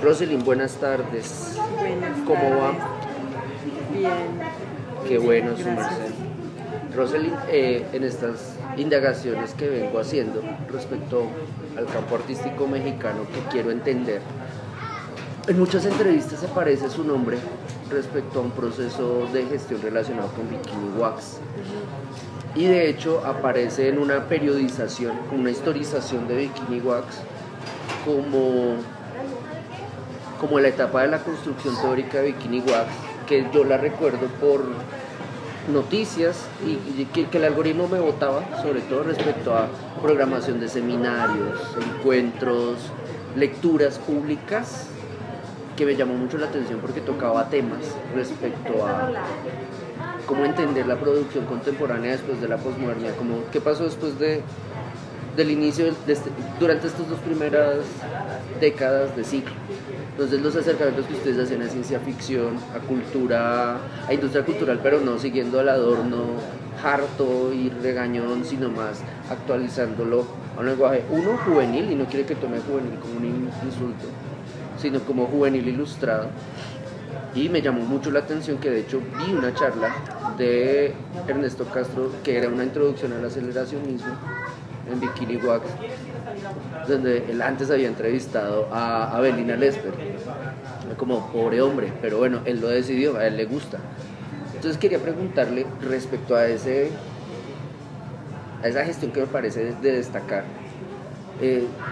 Roselyn, buenas tardes. Buenas ¿Cómo tardes. va? Bien. Qué bueno, su Gracias. merced. Roselyn, en estas indagaciones que vengo haciendo respecto al campo artístico mexicano que quiero entender, en muchas entrevistas aparece su nombre respecto a un proceso de gestión relacionado con Bikini Wax. Y de hecho aparece en una periodización, una historización de Bikini Wax como la etapa de la construcción teórica de Bikini Wax, que yo la recuerdo por noticias y que el algoritmo me botaba, sobre todo respecto a programación de seminarios, encuentros, lecturas públicas, que me llamó mucho la atención porque tocaba temas respecto a cómo entender la producción contemporánea después de la posmodernidad, como qué pasó después del inicio durante estas dos primeras décadas de ciclo. Entonces los acercamientos que ustedes hacen a ciencia ficción, a cultura, a industria cultural, pero no siguiendo al adorno harto y regañón, sino más actualizándolo a un lenguaje, uno, juvenil, y no quiere que tome juvenil como un insulto, sino como juvenil ilustrado. Y me llamó mucho la atención que de hecho vi una charla de Ernesto Castro que era una introducción al aceleracionismo en Bikini Wax, donde él antes había entrevistado a Belina Lesper, como pobre hombre, pero bueno, él lo decidió, a él le gusta. Entonces quería preguntarle respecto a esa gestión que me parece de destacar.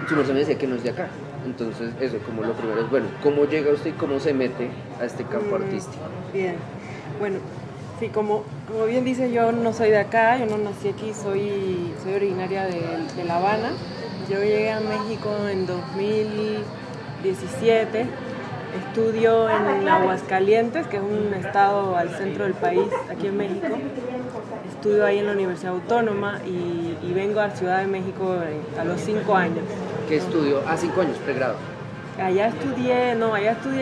Su merced me decía que no es de acá, entonces eso, como lo primero es, bueno, ¿cómo llega usted y cómo se mete a este campo artístico? Bien. Bueno, sí, como bien dice, yo no soy de acá, yo no nací aquí, soy originaria de La Habana. Yo llegué a México en 2017, estudio en Aguascalientes, que es un estado al centro del país, aquí en México. Estudio ahí en la Universidad Autónoma y vengo a Ciudad de México a los 5 años. ¿Qué estudió? 5 años, pregrado. Allá estudié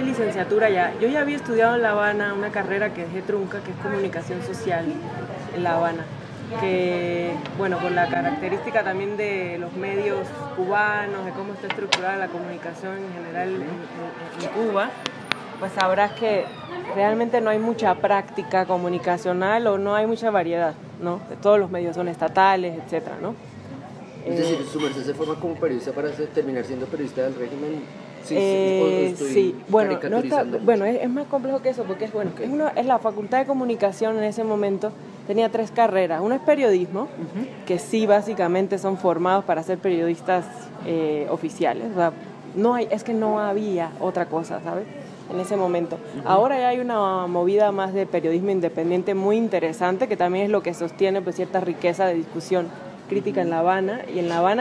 licenciatura ya. Yo ya había estudiado en La Habana una carrera que dejé trunca, que es comunicación social en La Habana. Que, bueno, con la característica también de los medios cubanos, de cómo está estructurada la comunicación en general en Cuba, pues sabrás que realmente no hay mucha práctica comunicacional o no hay mucha variedad, ¿no? Todos los medios son estatales, etcétera, ¿no? Es decir, su merced se forma como periodista para terminar siendo periodista del régimen. Sí, bueno, no está, caricaturizando. bueno, es más complejo que eso, porque es la Facultad de Comunicación en ese momento tenía 3 carreras. Uno es periodismo, que sí básicamente son formados para ser periodistas oficiales. O sea, es que no había otra cosa, ¿sabes? En ese momento. Ahora ya hay una movida más de periodismo independiente muy interesante, que también es lo que sostiene pues cierta riqueza de discusión crítica en La Habana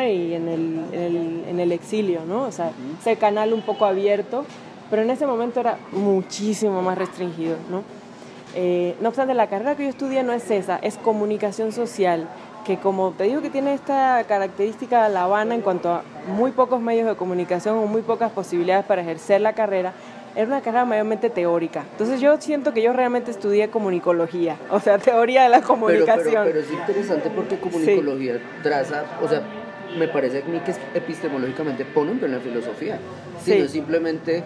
y en el exilio, ¿no? O sea, ese canal un poco abierto, pero en ese momento era muchísimo más restringido, ¿no? No obstante, la carrera que yo estudié no es esa, es comunicación social, que como te digo que tiene esta característica de La Habana en cuanto a muy pocos medios de comunicación o muy pocas posibilidades para ejercer la carrera, era una carrera mayormente teórica. Entonces yo siento que yo realmente estudié comunicología, o sea, teoría de la comunicación. Pero es interesante porque comunicología traza, o sea, me parece a mí que epistemológicamente pone un pie en la filosofía. Si no es simplemente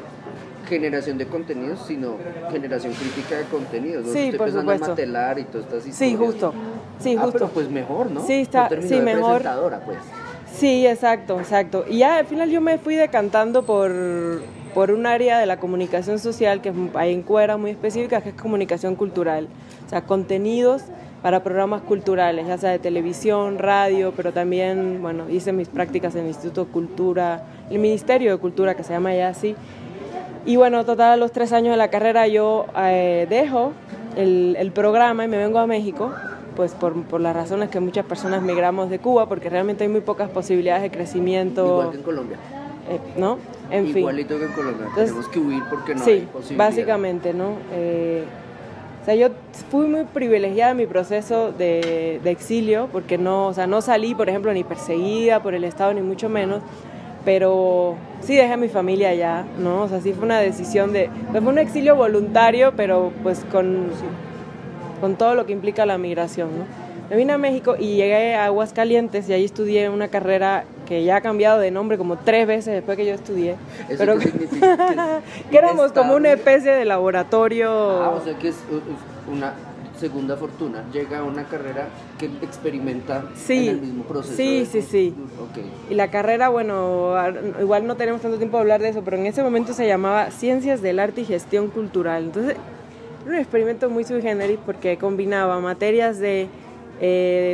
generación de contenidos, sino generación crítica de contenidos. Sí, estoy por pensando supuesto. en Matelar y todas estas historias. Sí, justo. Pero pues mejor, ¿no? Sí, está, no terminó sí, de mejor. presentadora, pues. Sí, exacto. Y ya al final yo me fui decantando por un área de la comunicación social que hay en Cuba era muy específica, que es comunicación cultural. O sea, contenidos para programas culturales, ya sea de televisión, radio, pero también, bueno, hice mis prácticas en el Instituto de Cultura, el Ministerio de Cultura, que se llama ya así. Y bueno, total, a los 3 años de la carrera yo dejo el programa y me vengo a México, pues por las razones que muchas personas migramos de Cuba, porque realmente hay muy pocas posibilidades de crecimiento. Igual que en Colombia. ¿No? En fin. Igualito que en Colombia. Entonces, tenemos que huir porque no hay sí, posibilidad. básicamente, ¿no? O sea, yo fui muy privilegiada en mi proceso de exilio, porque no salí, por ejemplo, ni perseguida por el Estado, ni mucho menos, pero sí dejé a mi familia allá, ¿no? O sea, sí fue una decisión fue un exilio voluntario, pero pues con todo lo que implica la migración, ¿no? Me vine a México y llegué a Aguascalientes y ahí estudié una carrera que ya ha cambiado de nombre como 3 veces después que yo estudié. ¿Eso Pero qué significa? que éramos como una especie de laboratorio. O sea que es una segunda fortuna. Llega a una carrera que experimenta en el mismo proceso. Sí. Okay. Y la carrera, bueno, igual no tenemos tanto tiempo de hablar de eso, pero en ese momento se llamaba Ciencias del Arte y Gestión Cultural. Entonces, era un experimento muy sui generis porque combinaba materias de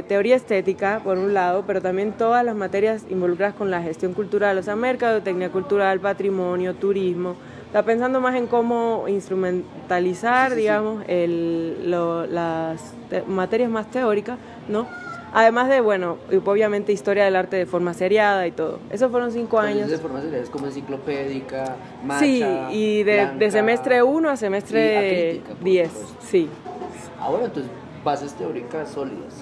teoría estética, por un lado, pero también todas las materias involucradas con la gestión cultural, o sea, mercadotecnia cultural, patrimonio, turismo. Está pensando más en cómo instrumentalizar, digamos, las materias más teóricas, ¿no? Además de, bueno, obviamente historia del arte de forma seriada y todo. Esos fueron 5 años. De forma seriada es como enciclopédica, macha, sí, y de semestre 1 a semestre 10, sí. Ahora, entonces, bases teóricas sólidas.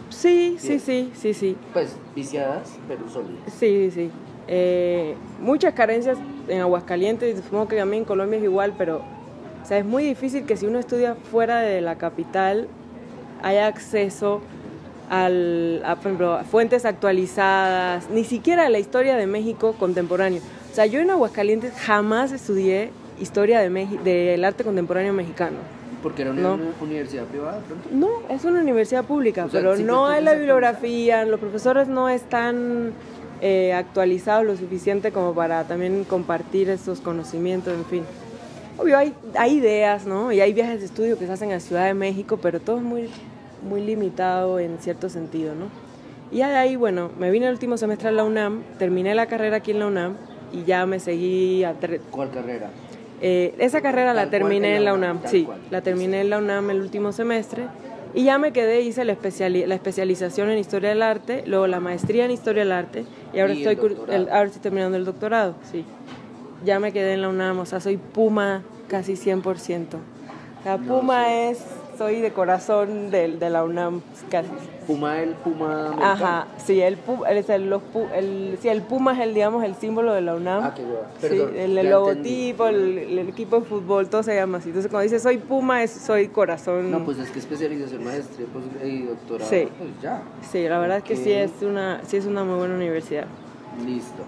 Sí. Pues, viciadas, pero sólidas. Sí. Muchas carencias en Aguascalientes, y supongo que también en Colombia es igual, pero o sea, es muy difícil que si uno estudia fuera de la capital haya acceso por ejemplo, a fuentes actualizadas, ni siquiera a la historia de México contemporáneo. O sea, yo en Aguascalientes jamás estudié historia del arte contemporáneo mexicano. ¿Porque era una universidad privada? ¿Pronto? No, es una universidad pública, o sea, pero no hay la bibliografía, los profesores no están actualizados lo suficiente como para también compartir esos conocimientos, en fin. Obvio, hay ideas, ¿no? Y hay viajes de estudio que se hacen a Ciudad de México, pero todo es muy limitado en cierto sentido, ¿no? Y ya de ahí, bueno, me vine el último semestre a la UNAM, terminé la carrera aquí en la UNAM y ya me seguí ¿Cuál carrera? Esa carrera la terminé en la UNAM, sí, la terminé en la UNAM el último semestre y ya me quedé, hice la especialización en Historia del Arte, luego la maestría en Historia del Arte y ahora ahora estoy terminando el doctorado, sí. Ya me quedé en la UNAM, o sea, soy Puma casi 100%. La Puma soy de corazón de la UNAM casi. Puma americano. Ajá, sí, el Puma es digamos el símbolo de la UNAM. Ah, qué bueno. Perdón, sí, el logotipo, el equipo de fútbol, todo se llama así. Entonces cuando dice soy Puma, soy corazón. No, pues es que especialización, maestría y doctorado, sí. Pues ya. Sí, la verdad es que sí es una muy buena universidad. Listo.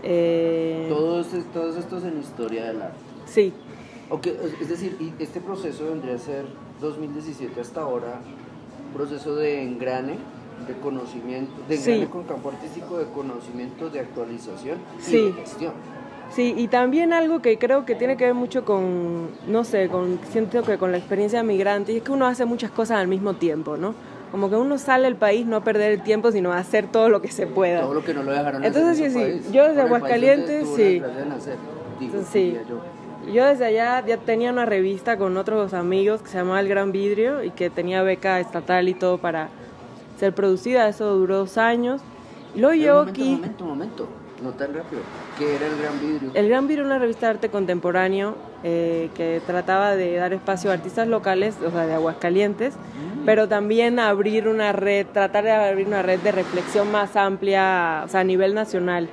Todos estos en historia del arte. Sí. Okay, es decir, y este proceso vendría a ser 2017 hasta ahora, proceso de engrane, de conocimiento, de engrane con campo artístico, de conocimiento, de actualización y de gestión. Sí, y también algo que creo que tiene que ver mucho con, no sé, siento que con la experiencia de migrante, y es que uno hace muchas cosas al mismo tiempo, ¿no? Como que uno sale del país, no a perder el tiempo, sino a hacer todo lo que se pueda. Todo lo que no lo dejaron hacer. Entonces, sí, yo desde Aguascalientes, sí. Yo desde allá ya tenía una revista con otros amigos que se llamaba El Gran Vidrio y que tenía beca estatal y todo para ser producida. Eso duró 2 años. Y luego llevo aquí... Momento. No tan rápido. ¿Qué era El Gran Vidrio? El Gran Vidrio era una revista de arte contemporáneo que trataba de dar espacio a artistas locales, o sea, de Aguascalientes, pero también tratar de abrir una red de reflexión más amplia, o sea, a nivel nacional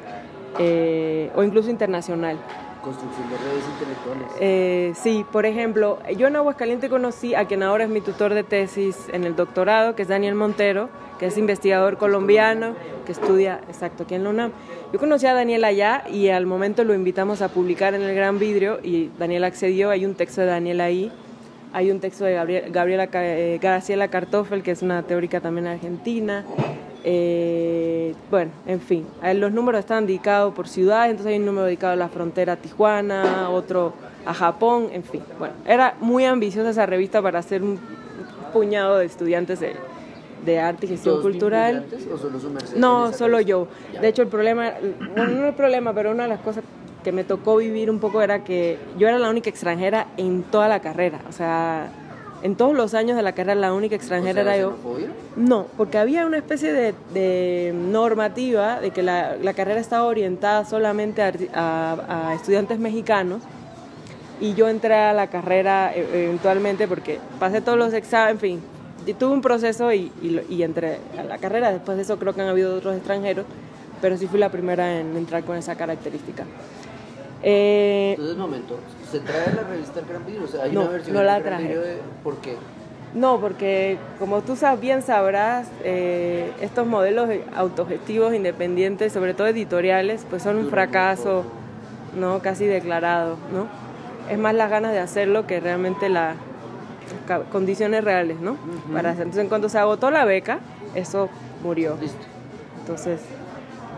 o incluso internacional. Construcción de redes intelectuales. Sí, por ejemplo, yo en Aguascalientes conocí a quien ahora es mi tutor de tesis en el doctorado, que es Daniel Montero, que es investigador colombiano, que estudia aquí en la UNAM. Yo conocí a Daniel allá y al momento lo invitamos a publicar en El Gran Vidrio y Daniel accedió. Hay un texto de Daniel ahí, hay un texto de Graciela Kartoffel, que es una teórica también argentina. Bueno, en fin, los números están dedicados por ciudades, entonces hay un número dedicado a la frontera a Tijuana, otro a Japón, en fin. Bueno, era muy ambiciosa esa revista para hacer un puñado de estudiantes de arte y gestión cultural. ¿O solo su merced? No, solo yo. Ya. De hecho, el problema, bueno, no el problema, pero una de las cosas que me tocó vivir un poco era que yo era la única extranjera en toda la carrera, o sea... En todos los años de la carrera la única extranjera era yo. ¿Xenofobia? No, porque había una especie de normativa de que la carrera estaba orientada solamente a estudiantes mexicanos y yo entré a la carrera eventualmente porque pasé todos los exámenes, en fin, tuve un proceso y entré a la carrera. Después de eso creo que han habido otros extranjeros, pero sí fui la primera en entrar con esa característica. Entonces, momento, ¿se trae la revista El Gran Vidrio? O sea, hay una versión no la del Gran traje. Vidrio ¿por qué? No, porque como tú bien sabrás, estos modelos autogestivos independientes, sobre todo editoriales, pues son un fracaso, ¿no? Casi declarado, ¿no? Es más las ganas de hacerlo que realmente las condiciones reales, ¿no? Entonces, en cuanto se agotó la beca, eso murió. Listo. Entonces,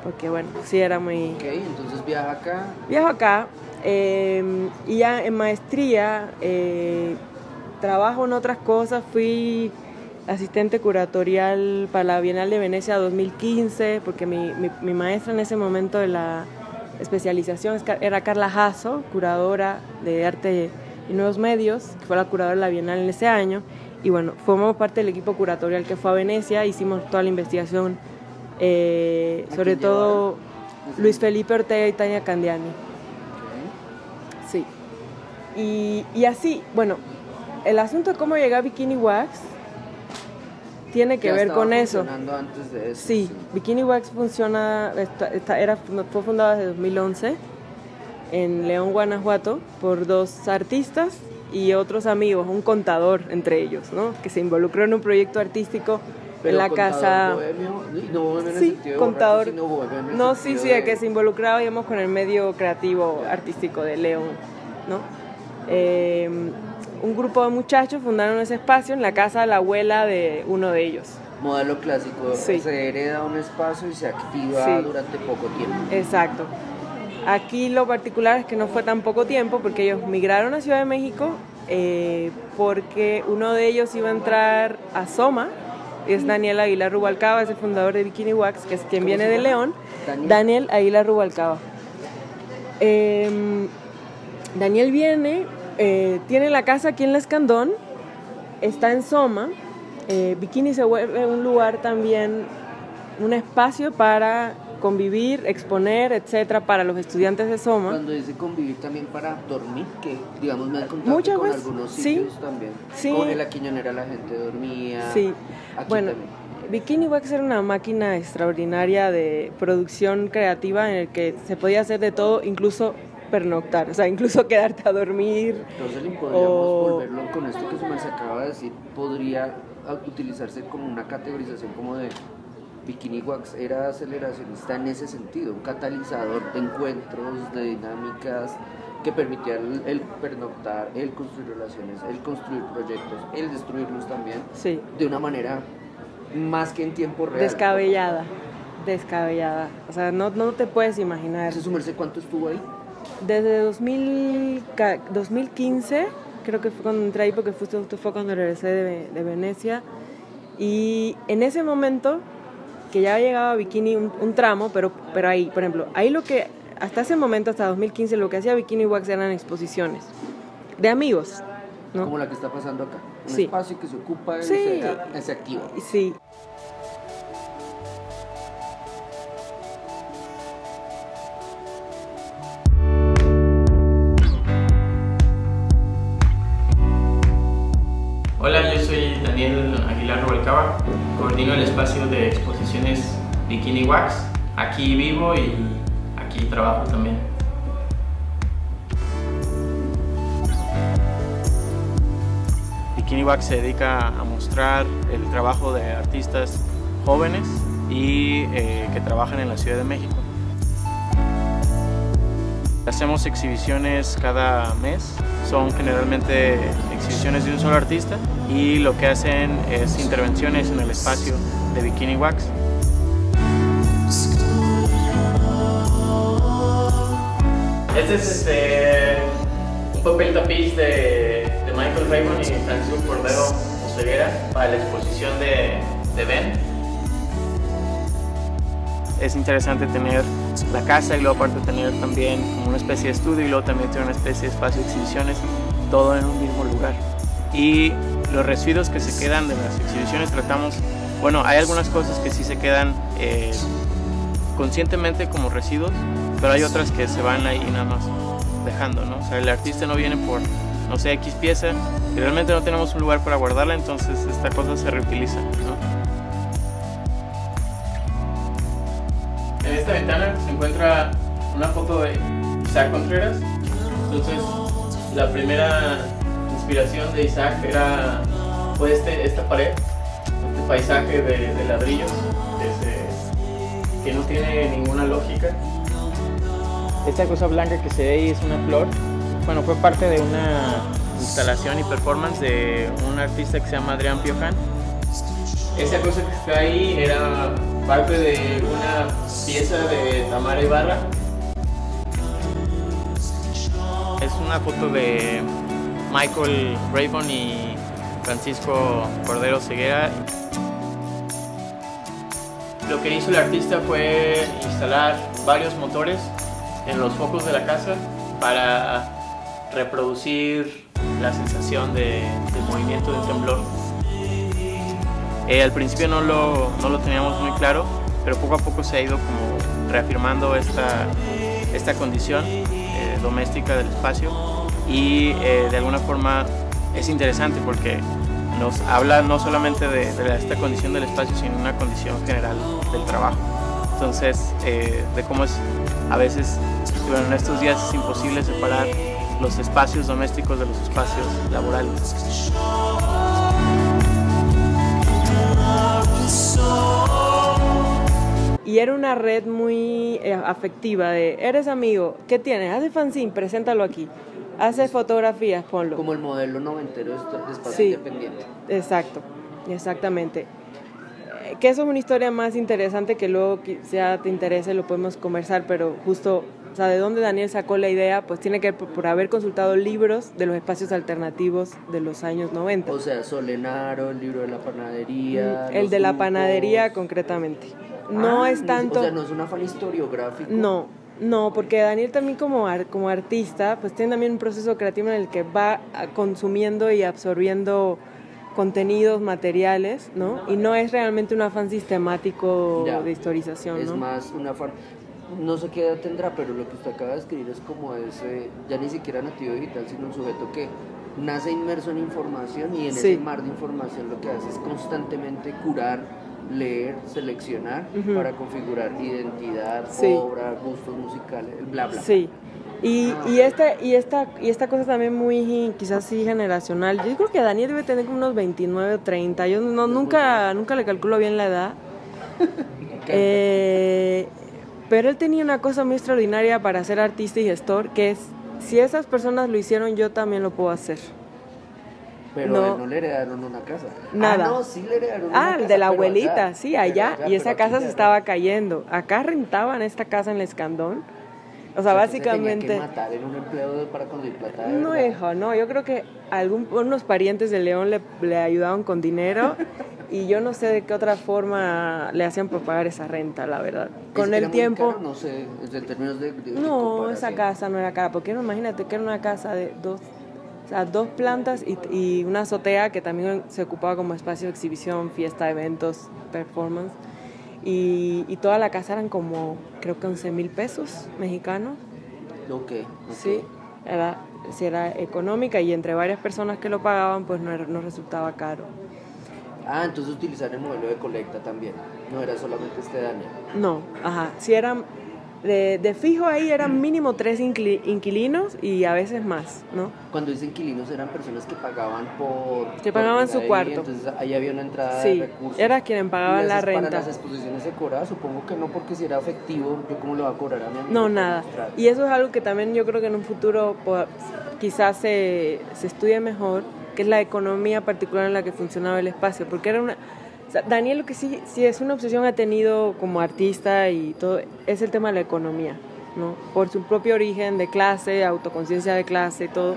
porque bueno, sí era muy... Ok, entonces viaja acá. Viajo acá y ya en maestría trabajo en otras cosas. Fui asistente curatorial para la Bienal de Venecia 2015, porque mi maestra en ese momento de la especialización era Carla Jasso, curadora de arte y nuevos medios, que fue la curadora de la Bienal en ese año. Y bueno, formamos parte del equipo curatorial que fue a Venecia, hicimos toda la investigación, sobre todo Luis Felipe Ortega y Tania Candiani. Sí. Y así, bueno, el asunto de cómo llegué a Bikini Wax tiene que ver con eso. Antes de eso. Sí, Bikini Wax funciona, fue fundada desde 2011 en León, Guanajuato, por 2 artistas y otros amigos, un contador entre ellos, ¿no? Que se involucró en un proyecto artístico. Pero en la casa. Bohemio, no bohemio en el Sí, sentido de contador. borracho, sino bohemio en el No, sentido sí, de que se involucraba, digamos, con el medio creativo artístico de León, ¿no? Un grupo de muchachos fundaron ese espacio en la casa de la abuela de uno de ellos. Modelo clásico, Sí. Se hereda un espacio y se activa Sí. durante poco tiempo. Exacto. Aquí lo particular es que no fue tan poco tiempo, porque ellos migraron a Ciudad de México, porque uno de ellos iba a entrar a Soma. Es Daniel Aguilar Rubalcaba, es el fundador de Bikini Wax, que es quien viene de León. Daniel Aguilar Rubalcaba. Daniel viene, tiene la casa aquí en La Escandón, está en Soma. Bikini se vuelve un lugar también, un espacio para convivir, exponer, etcétera, para los estudiantes de Soma. Cuando dice convivir también para dormir, que digamos me han contado Muchas que con veces, algunos sí. sitios también. Sí. Como en la Quiñonera la gente dormía. Sí. Aquí Bueno, también. Bikini Wax era una máquina extraordinaria de producción creativa en el que se podía hacer de todo, incluso pernoctar, o sea, incluso quedarte a dormir. Entonces podríamos volverlo con esto que se acaba de decir, podría utilizarse como una categorización como de Bikini Wax era aceleracionista en ese sentido, un catalizador de encuentros, de dinámicas que permitía el pernoctar, el construir relaciones, el construir proyectos, el destruirlos también, Sí. de una manera más que en tiempo real. Descabellada. O sea, no te puedes imaginar. ¿Su merced cuánto estuvo ahí? Desde 2015, creo que fue cuando entré ahí, porque justo fue cuando regresé de Venecia. Y en ese momento, que ya llegaba Bikini un tramo, pero ahí, por ejemplo, ahí lo que, hasta ese momento, hasta 2015, lo que hacía Bikini Wax eran exposiciones de amigos, ¿no? Como la que está pasando acá. Un Sí. espacio que se ocupa y Sí. se activa. Sí. Hola, yo soy Daniel Aguilar Rubalcaba, coordino el espacio de exposiciones Bikini Wax. Aquí vivo y aquí trabajo también. Bikini Wax se dedica a mostrar el trabajo de artistas jóvenes y que trabajan en la Ciudad de México. Hacemos exhibiciones cada mes, son generalmente exhibiciones de un solo artista y lo que hacen es intervenciones en el espacio de Bikini Wax. Este es un papel tapiz de Michael Raymond y Francisco Cordero Oseguera para la exposición de Ben. Es interesante tener la casa y luego aparte tener también como una especie de estudio y luego también tener una especie de espacio de exhibiciones, todo en un mismo lugar. Y los residuos que se quedan de las exhibiciones tratamos, bueno, hay algunas cosas que sí se quedan conscientemente como residuos, pero hay otras que se van ahí nada más dejando, ¿no? O sea, el artista no viene por, no sé, X pieza y realmente no tenemos un lugar para guardarla, entonces esta cosa se reutiliza, ¿no? En esta ventana se encuentra una foto de Isaac Contreras. Entonces, la primera inspiración de Isaac era fue esta pared, este paisaje de ladrillos que no tiene ninguna lógica. Esta cosa blanca que se ve ahí es una flor. Bueno, fue parte de una instalación y performance de un artista que se llama Adrián Piojan. Esa cosa que está ahí era parte de una pieza de Tamara Ibarra. Es una foto de Michael Raybon y Francisco Cordero Ceguera. Lo que hizo el artista fue instalar varios motores en los focos de la casa para reproducir la sensación de movimiento del temblor. Al principio no lo teníamos muy claro, pero poco a poco se ha ido como reafirmando esta condición doméstica del espacio y de alguna forma es interesante porque nos habla no solamente de esta condición del espacio, sino una condición general del trabajo. Entonces, de cómo es a veces, bueno, en estos días es imposible separar los espacios domésticos de los espacios laborales. Y era una red muy afectiva de, eres amigo, ¿qué tienes? Hace fanzine, preséntalo aquí. Hace fotografías, ponlo. Como el modelo noventero de espacio sí, independiente. Exacto, exactamente. Que eso es una historia más interesante que luego quizá te interese, lo podemos conversar, pero justo, o sea, de dónde Daniel sacó la idea, pues tiene que ver por haber consultado libros de los espacios alternativos de los años 90. O sea, Solenaro, el libro de la panadería. El de la panadería concretamente. No es tanto... O sea, no es un afán historiográfico. No, porque Daniel también como artista, pues tiene también un proceso creativo en el que va consumiendo y absorbiendo contenidos, materiales, ¿no? Y no es realmente un afán sistemático de historización, es ¿no? Es más un afán, no sé qué edad tendrá, pero lo que usted acaba de escribir es como ese, ya ni siquiera nativo digital, sino un sujeto que nace inmerso en información y en ese mar de información lo que hace es constantemente curar, leer, seleccionar para configurar identidad, obra, gustos musicales, bla bla. Sí. Y esta cosa también muy, quizás sí, generacional. Yo creo que Daniel debe tener como unos 29 o 30. Yo nunca le calculo bien la edad. Pero él tenía una cosa muy extraordinaria para ser artista y gestor, que es, si esas personas lo hicieron, yo también lo puedo hacer. Pero a él no le heredaron una casa. Nada. No, sí le heredaron una casa. El de la abuelita, allá, sí, allá. Y esa casa se estaba cayendo. Acá rentaban esta casa en el Escandón. O sea, básicamente... Se tenía que matar en un empleo para conseguir plata. No, hijo, no. Yo creo que unos parientes de León le ayudaban con dinero y yo no sé de qué otra forma le hacían para pagar esa renta, la verdad. Con el tiempo... Caro, no sé, en términos de no, esa casa no era cara, porque imagínate que era una casa de dos plantas y una azotea que también se ocupaba como espacio de exhibición, fiesta, eventos, performance. Y toda la casa eran como, creo que 11,000 pesos mexicanos. Okay. Sí, era económica y entre varias personas que lo pagaban, pues no resultaba caro. Entonces utilizar el modelo de colecta también, no era solamente Daniel. No, sí eran... De fijo ahí eran mínimo 3 inquilinos y a veces más, ¿no? Cuando dicen inquilinos eran personas que pagaban que pagaban su cuarto. Entonces ahí había una entrada de recursos. Era quien pagaba la renta. Para las exposiciones se cobraba, supongo que no, porque si era efectivo, ¿yo cómo le voy a cobrar a mi amigo? No, nada. Y eso es algo que también yo creo que en un futuro quizás se estudie mejor, que es la economía particular en la que funcionaba el espacio, porque era una... Daniel, lo que sí es una obsesión ha tenido como artista y todo, es el tema de la economía, ¿no? Por su propio origen de clase, autoconciencia de clase y todo,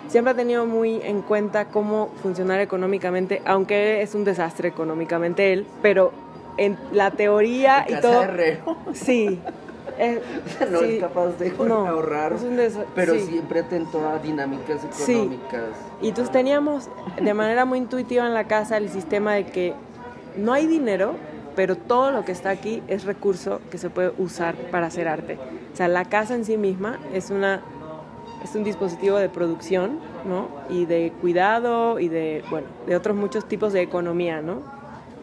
siempre ha tenido muy en cuenta cómo funcionar económicamente, aunque es un desastre económicamente él, pero en la teoría y todo... Herrero. Sí. Es capaz de ahorrar, pero siempre atento a dinámicas económicas. Y entonces teníamos de manera muy intuitiva en la casa el sistema de que no hay dinero, pero todo lo que está aquí es recurso que se puede usar para hacer arte. O sea, la casa en sí misma es un dispositivo de producción, ¿no? Y de cuidado y de otros muchos tipos de economía, ¿no?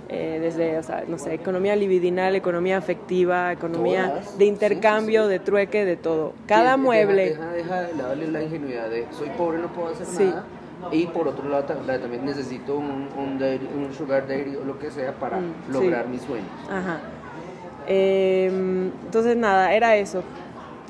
Desde, no sé, economía libidinal, economía afectiva, economía de intercambio, de trueque, de todo. Cada mueble... Deja de lado la ingenuidad de soy pobre, no puedo hacer nada. Y por otro lado también necesito un sugar daddy o lo que sea para lograr mis sueños. Ajá. Entonces nada, era eso.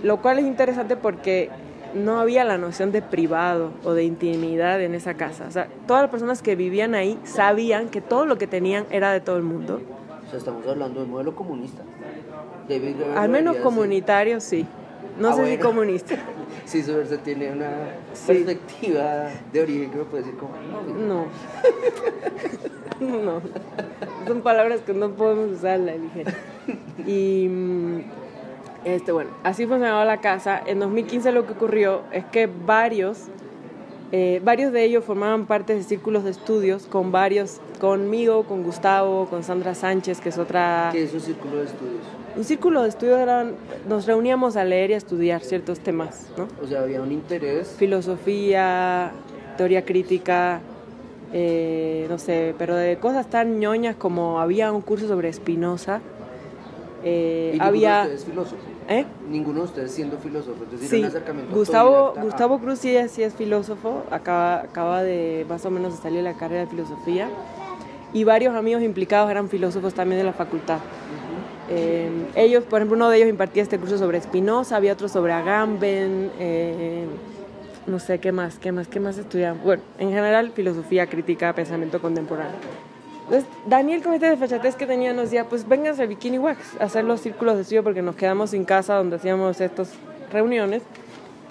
Lo cual es interesante porque no había la noción de privado o de intimidad en esa casa. O sea, todas las personas que vivían ahí sabían que todo lo que tenían era de todo el mundo. O sea, estamos hablando del modelo comunista. Al menos comunitario, sí. No sé si comunista. Sí, su verse tiene una perspectiva de origen que me puede decir como... No. Son palabras que no podemos usar a la ligera. Y... bueno, así funcionaba la casa. En 2015 lo que ocurrió es que varios de ellos formaban parte de círculos de estudios conmigo, con Gustavo, con Sandra Sánchez, que es otra... ¿Qué es un círculo de estudios? Un círculo de estudios nos reuníamos a leer y a estudiar ciertos temas, ¿no? O sea, había un interés... Filosofía, teoría crítica, no sé, pero de cosas tan ñoñas como había un curso sobre Spinoza. ¿Y había... ninguno de ustedes es filósofo? Ninguno de ustedes siendo filósofo, es decir, sí, un acercamiento Gustavo Cruz sí es filósofo, acaba de más o menos de salir de la carrera de filosofía, y varios amigos implicados eran filósofos también de la facultad. Ellos, por ejemplo, uno de ellos impartía este curso sobre Spinoza, había otro sobre Agamben, no sé qué más estudiaban. Bueno, en general filosofía crítica, pensamiento contemporáneo. Entonces, Daniel, con este desfachatez que tenía, nos decía, pues vénganse a Bikini Wax a hacer los círculos de estudio porque nos quedamos sin casa donde hacíamos estas reuniones.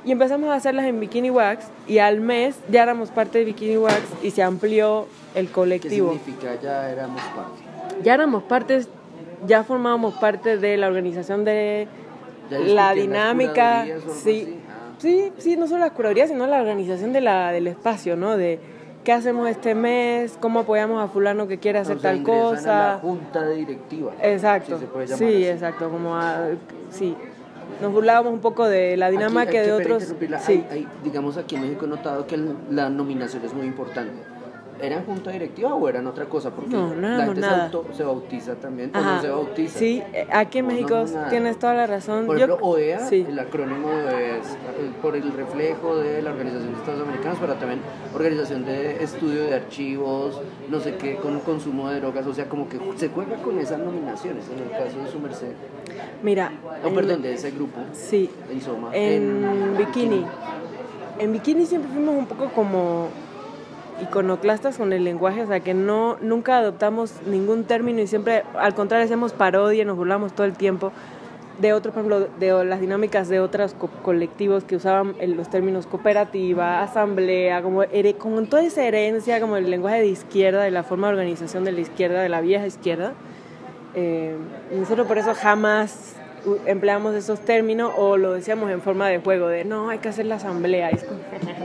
Y empezamos a hacerlas en Bikini Wax y al mes ya éramos parte de Bikini Wax y se amplió el colectivo. ¿Qué significa ya éramos parte? Ya éramos partes, ya formábamos parte de la organización de la dinámica. Sí, no solo las curadurías, sino la organización del espacio, ¿no? De qué hacemos este mes, cómo apoyamos a fulano que quiere hacer tal cosa. A la junta directiva. Exacto. Si se puede llamar así. Exacto, sí. Nos burlábamos un poco de la dinámica de otros. Sí. Digamos, aquí en México he notado que la nominación es muy importante. ¿Eran junta directiva o eran otra cosa? Porque no la gente nada. se bautiza también, Ajá, o no se bautiza. Sí, aquí en México tienes toda la razón. Por ejemplo, OEA, el acrónimo es por el reflejo de la Organización de Estados Americanos, pero también Organización de Estudio de Archivos, no sé qué, con consumo de drogas, o sea, como que se juega con esas nominaciones, en el caso de su merced. Mira. De ese grupo. Sí. En Soma. En Bikini. En Bikini siempre fuimos un poco como iconoclastas con el lenguaje, o sea que nunca adoptamos ningún término y siempre, al contrario, hacemos parodia, nos burlamos todo el tiempo de otros, por ejemplo, de las dinámicas de otros colectivos que usaban los términos cooperativa, asamblea, como con toda esa herencia, como el lenguaje de izquierda, de la forma de organización de la izquierda, de la vieja izquierda. Nosotros por eso jamás empleamos esos términos o lo decíamos en forma de juego, de no, hay que hacer la asamblea, y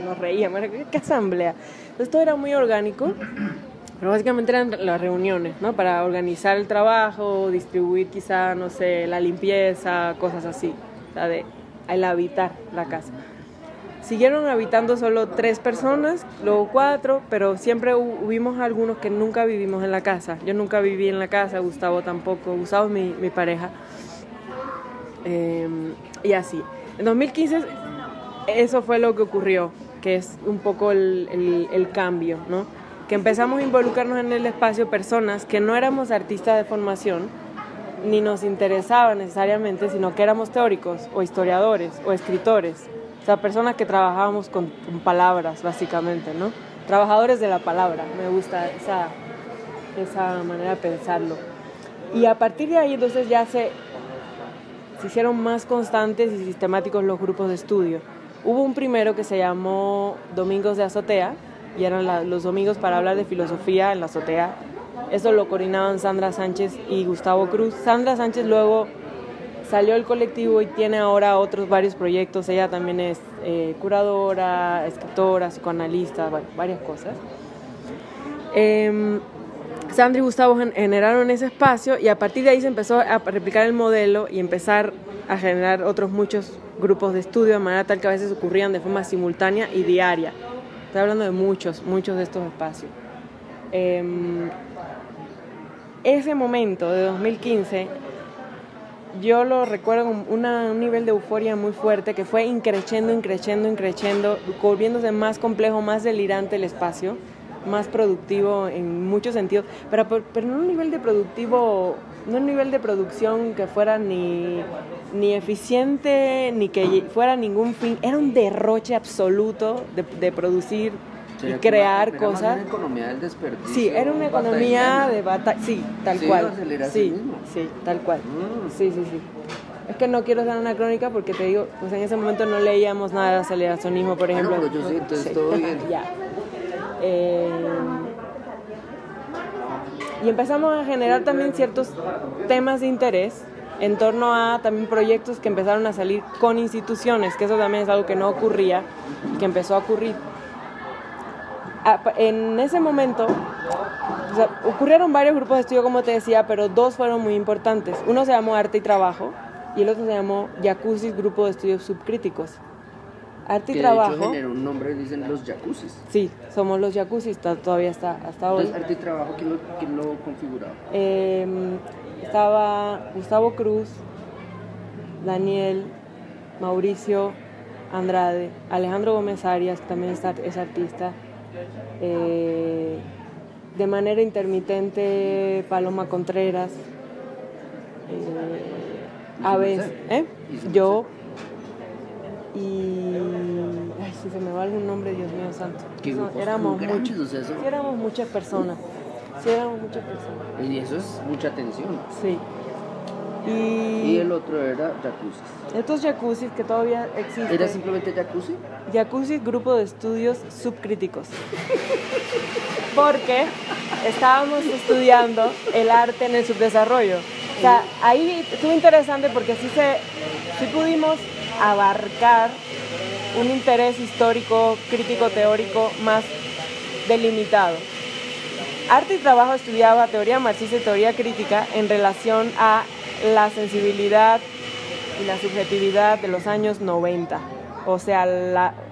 nos reíamos, ¿qué asamblea? Entonces todo era muy orgánico, pero básicamente eran las reuniones, ¿no? Para organizar el trabajo, distribuir quizá, no sé, la limpieza, cosas así, o sea, el habitar la casa. Siguieron habitando solo 3 personas, luego 4, pero siempre hubimos algunos que nunca vivimos en la casa. Yo nunca viví en la casa, Gustavo tampoco, Gustavo es mi pareja. Y así. En 2015 eso fue lo que ocurrió, que es un poco el cambio, ¿no? Que empezamos a involucrarnos en el espacio personas que no éramos artistas de formación, ni nos interesaba necesariamente, sino que éramos teóricos o historiadores o escritores. O sea, personas que trabajábamos con palabras, básicamente, ¿no? Trabajadores de la palabra, me gusta esa manera de pensarlo. Y a partir de ahí, entonces, ya se hicieron más constantes y sistemáticos los grupos de estudio. Hubo un primero que se llamó Domingos de Azotea, y eran los domingos para hablar de filosofía en la azotea. Eso lo coordinaban Sandra Sánchez y Gustavo Cruz. Sandra Sánchez luego salió del colectivo y tiene ahora varios proyectos. Ella también es curadora, escritora, psicoanalista, bueno, varias cosas. Sandra y Gustavo generaron ese espacio y a partir de ahí se empezó a replicar el modelo y empezar a generar otros muchos grupos de estudio de manera tal que a veces ocurrían de forma simultánea y diaria. Estoy hablando de muchos de estos espacios. Ese momento de 2015 yo lo recuerdo con un nivel de euforia muy fuerte que fue increciendo, volviéndose más complejo, más delirante el espacio, más productivo en muchos sentidos, pero no un nivel de producción que fuera ni eficiente, ni que fuera ningún fin, era un derroche absoluto de producir y crear cosas. Era una economía del desperdicio. Sí, era una economía de batalla, sí, tal cual. Sí, tal cual. Sí. Es que no quiero hacer una crónica porque te digo, pues en ese momento no leíamos nada de aceleracionismo, por ejemplo. Pero yo sí, entonces todo bien. Ya. Y empezamos a generar también ciertos temas de interés en torno a también proyectos que empezaron a salir con instituciones, que eso también es algo que no ocurría y que empezó a ocurrir. En ese momento, o sea, ocurrieron varios grupos de estudio, como te decía, pero dos fueron muy importantes. Uno se llamó Arte y Trabajo y el otro se llamó Jacuzzi, Grupo de Estudios Subcríticos. Arte y Trabajo. De hecho generó un nombre, dicen los jacuzzis. Sí, somos los jacuzzis, todavía está hasta hoy. Entonces, Arte y Trabajo, ¿quién lo configuraba? Estaba Gustavo Cruz, Daniel, Mauricio Andrade, Alejandro Gómez Arias, que también es artista. De manera intermitente, Paloma Contreras, Aves, yo. Y si se me va algún nombre, Dios mío santo. Éramos muchas personas. Y eso es mucha tensión. Sí. Y el otro era jacuzzi. Estos jacuzzis que todavía existen. ¿Era simplemente jacuzzi? Jacuzzi, Grupo de Estudios Subcríticos. Porque estábamos estudiando el arte en el subdesarrollo. O sea, ahí estuvo interesante porque sí pudimos abarcar un interés histórico, crítico, teórico más delimitado. Arte y Trabajo estudiaba teoría marxista y teoría crítica en relación a la sensibilidad y la subjetividad de los años 90, o sea,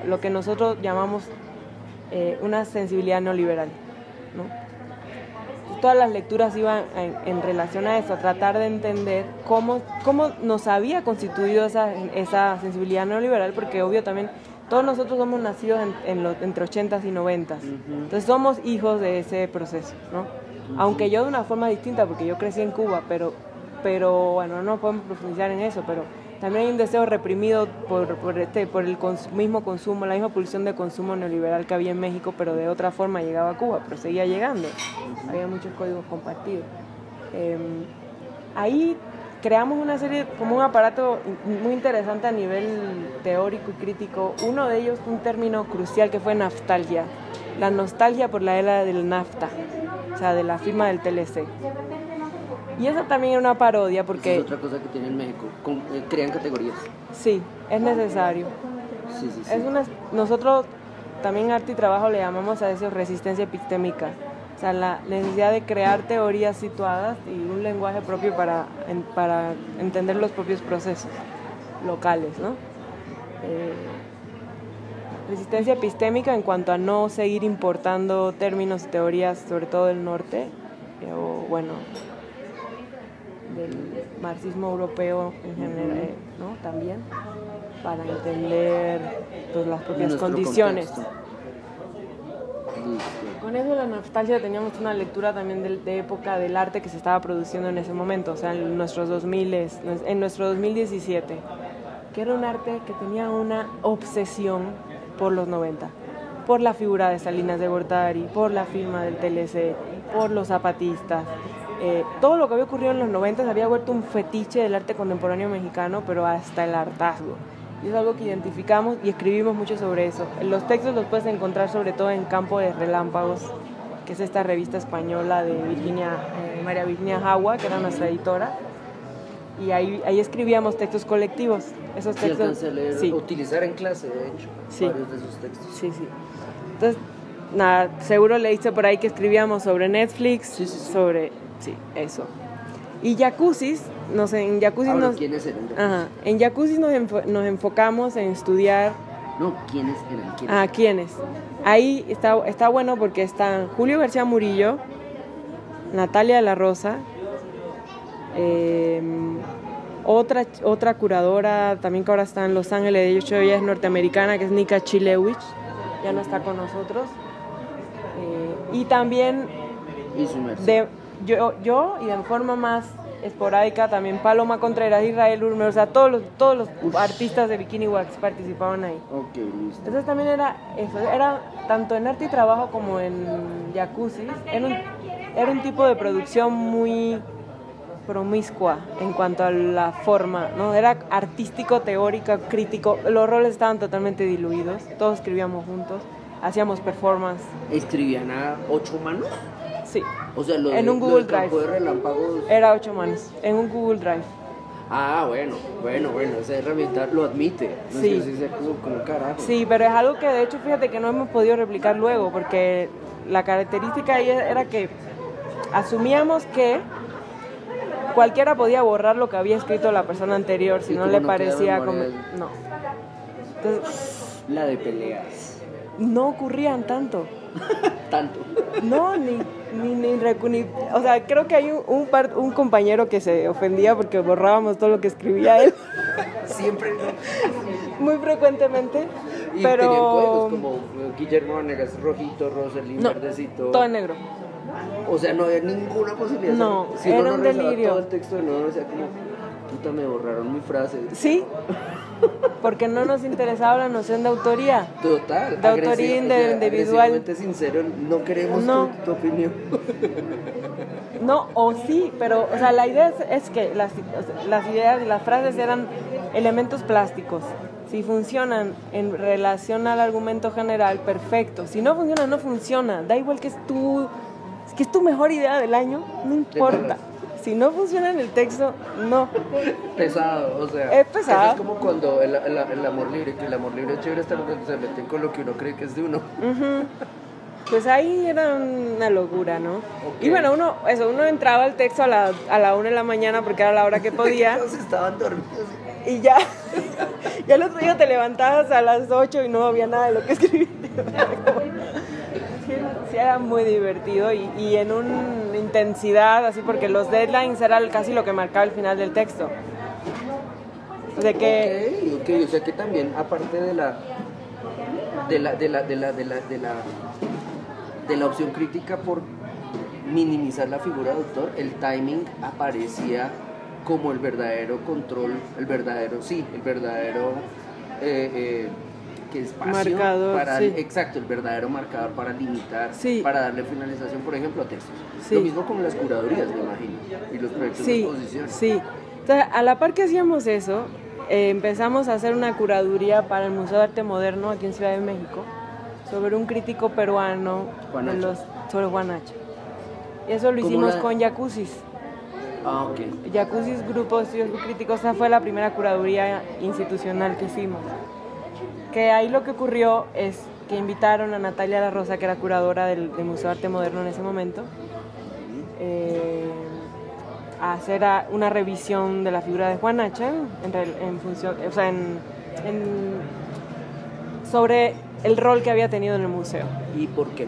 lo que nosotros llamamos una sensibilidad neoliberal, ¿no? Todas las lecturas iban en relación a eso, a tratar de entender cómo nos había constituido esa sensibilidad neoliberal, porque obvio también todos nosotros somos nacidos entre 80s y 90s, entonces somos hijos de ese proceso, ¿no? Aunque yo de una forma distinta, porque yo crecí en Cuba, pero bueno, no podemos profundizar en eso, pero también hay un deseo reprimido por el mismo consumo, la misma pulsión de consumo neoliberal que había en México, pero de otra forma llegaba a Cuba, pero seguía llegando, había muchos códigos compartidos. Ahí creamos una serie, como un aparato muy interesante a nivel teórico y crítico, uno de ellos, un término crucial que fue nostalgia, la nostalgia por la era del NAFTA, o sea, de la firma del TLC. Y eso también era una parodia porque... Esa es otra cosa que tiene en México, crean categorías. Sí, es necesario. Sí. Nosotros también Arte y Trabajo le llamamos a eso resistencia epistémica. O sea, la necesidad de crear teorías situadas y un lenguaje propio para entender los propios procesos locales, ¿no? Resistencia epistémica en cuanto a no seguir importando términos y teorías, sobre todo del norte, o bueno... del marxismo europeo en general, ¿no? También para entender pues, las propias condiciones. Con eso de la nostalgia teníamos una lectura también de época del arte que se estaba produciendo en ese momento, o sea, en nuestro 2017, que era un arte que tenía una obsesión por los 90, por la figura de Salinas de Gortari, por la firma del TLC, por los zapatistas. Todo lo que había ocurrido en los 90 había vuelto un fetiche del arte contemporáneo mexicano, pero hasta el hartazgo. Y es algo que identificamos y escribimos mucho sobre eso. Los textos los puedes encontrar sobre todo en Campo de Relámpagos, que es esta revista española de María Virginia Jagua, que era nuestra editora. Y ahí escribíamos textos colectivos. Esos textos, sí. Utilizar en clase, de hecho, sí. Varios de esos textos. Sí. Entonces, nada, seguro leíste por ahí que escribíamos sobre Netflix, sí. sobre... Sí, eso. Y jacuzzis, en jacuzzis ¿quiénes eran? En jacuzzis nos enfocamos en estudiar... No, ¿quiénes eran? ¿Quiénes? Ahí está bueno porque están Julio García Murillo, Natalia de la Rosa, Otra curadora también que ahora está en Los Ángeles, de hecho ella es norteamericana, que es Nika Chilewicz, ya no está con nosotros. Y también yo y de forma más esporádica también Paloma Contreras, Israel Urmer, o sea, todos los artistas de Bikini Wax participaban ahí. Ok, listo. Entonces también era eso, era tanto en arte y trabajo como en jacuzzi, era un tipo de producción muy promiscua en cuanto a la forma, ¿no? Era artístico, teórico, crítico, los roles estaban totalmente diluidos, todos escribíamos juntos, hacíamos performance. ¿Escribían a 8 manos? Sí. O sea, en un Google Drive. De relámpagos... Era 8 manos, en un Google Drive. Ah, bueno, esa herramienta lo admite. No sí. Es que sea como carajo. Sí, pero es algo que de hecho, fíjate que no hemos podido replicar luego, porque la característica ahí era que asumíamos que cualquiera podía borrar lo que había escrito la persona anterior si no le parecía como... No. Entonces, la de peleas. No ocurrían tanto. Tanto. No, ni o sea, creo que hay un compañero que se ofendía porque borrábamos todo lo que escribía él. Siempre. Muy frecuentemente. Y pero tenían códigos como Guillermo Vanegas, rojito, Rosalind, verdecito. Todo en negro. O sea, no había ninguna posibilidad. No, si era un delirio. Todo el texto de nuevo, o sea, como, puta, me borraron mi frase. Sí, porque no nos interesaba la noción de autoría. Total. De autoría individual. Agresivamente sincero, no queremos tu opinión. No, o sí, pero, o sea, la idea es que las ideas y las frases eran elementos plásticos. Si funcionan en relación al argumento general, perfecto. Si no funciona, no funciona. Da igual que es tu mejor idea del año, no importa. Si no funciona en el texto, no. Pesado, o sea. Es pesado. Eso es como cuando el amor libre, que el amor libre es chévere hasta cuando se meten con lo que uno cree que es de uno. Uh-huh. Pues ahí era una locura, ¿no? Okay. Y bueno, uno entraba al texto a la 1 de la mañana porque era la hora que podía. Todos estaban dormidos. Y ya el otro día te levantabas a las 8 y no había nada de lo que escribir. Sí, era muy divertido y en una intensidad así, porque los deadlines eran casi lo que marcaba el final del texto. De que okay. O sea que también, aparte de la opción crítica por minimizar la figura de autor, el timing aparecía como el verdadero control, el verdadero que espacio marcador, para sí. Exacto, el verdadero marcador para limitar, sí. para darle finalización, por ejemplo, a textos. Sí. Lo mismo con las curadurías, me imagino, y los proyectos de exposición. Sí. Entonces, a la par que hacíamos eso, empezamos a hacer una curaduría para el Museo de Arte Moderno aquí en Ciudad de México sobre un crítico peruano sobre Guanacha. Y eso lo hicimos con Jacuzzis. Ah, ok. Jacuzzis, Grupo de Estudios Críticos, esa fue la primera curaduría institucional que hicimos. Que ahí lo que ocurrió es que invitaron a Natalia La Rosa, que era curadora del Museo de Arte Moderno en ese momento, a hacer una revisión de la figura de Guanacha en función, o sea, sobre el rol que había tenido en el museo. ¿Y por qué?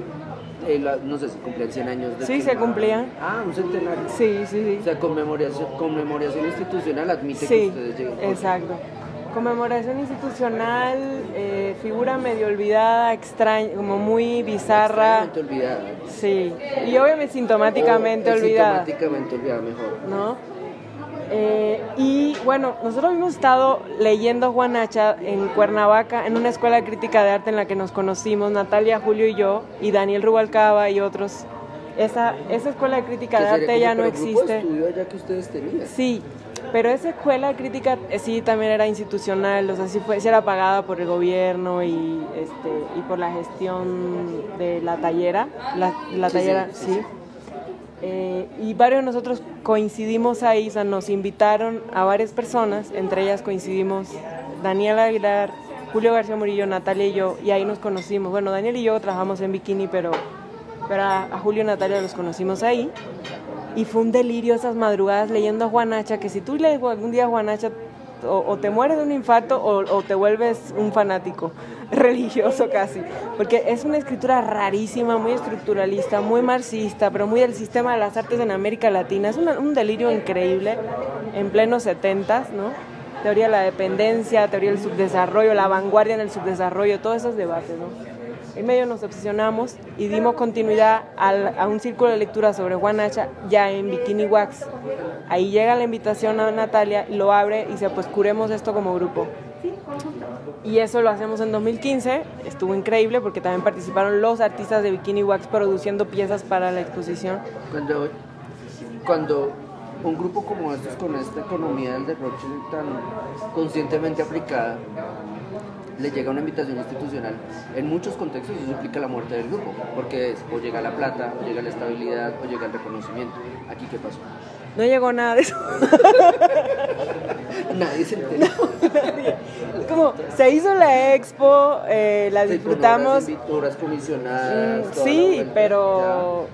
No sé, ¿se cumplían 100 años de... Sí, se cumplían. Ah, un centenario. Sí. O sea, conmemoración institucional admite que ustedes lleguen. Sí, exacto. Conmemoración institucional, figura medio olvidada, extraña, como muy bizarra. Extrañamente olvidada. Sí, y obviamente sintomáticamente olvidada. Sintomáticamente olvidada, mejor. ¿No? Y bueno, nosotros hemos estado leyendo Guanacha en Cuernavaca, en una escuela crítica de arte en la que nos conocimos, Natalia, Julio y yo, y Daniel Rubalcaba y otros. Esa escuela de crítica de arte ya no existe. ¿Qué estudio allá que ustedes tenían? Sí, pero esa escuela de crítica sí también era institucional, o sea, sí era pagada por el gobierno y por la gestión de la tallera, la tallera, sí. Y varios de nosotros coincidimos ahí, o sea, nos invitaron a varias personas, entre ellas coincidimos Daniel Aguilar, Julio García Murillo, Natalia y yo, y ahí nos conocimos. Bueno, Daniel y yo trabajamos en Bikini, pero a Julio y Natalia los conocimos ahí, y fue un delirio esas madrugadas leyendo a Guanacha, que si tú lees algún día a Guanacha, o te mueres de un infarto o te vuelves un fanático religioso casi, porque es una escritura rarísima, muy estructuralista, muy marxista, pero muy del sistema de las artes en América Latina. Es un delirio increíble en plenos 70s, ¿no? Teoría de la dependencia, teoría del subdesarrollo, la vanguardia en el subdesarrollo, todos esos debates, ¿no? En medio nos obsesionamos y dimos continuidad a un círculo de lectura sobre Juan Hacha ya en Bikini Wax. Ahí llega la invitación a Natalia, lo abre y dice, pues curemos esto como grupo. Y eso lo hacemos en 2015, estuvo increíble porque también participaron los artistas de Bikini Wax produciendo piezas para la exposición. Cuando un grupo como estos, con esta economía del derroche tan conscientemente aplicada, le llega una invitación institucional, en muchos contextos eso implica la muerte del grupo, porque es, o llega la plata, o llega la estabilidad, o llega el reconocimiento. ¿Aquí qué pasó? No llegó nada de eso. Nadie se enteró. Como se hizo la expo, la disfrutamos. Horas comisionadas. Sí, pero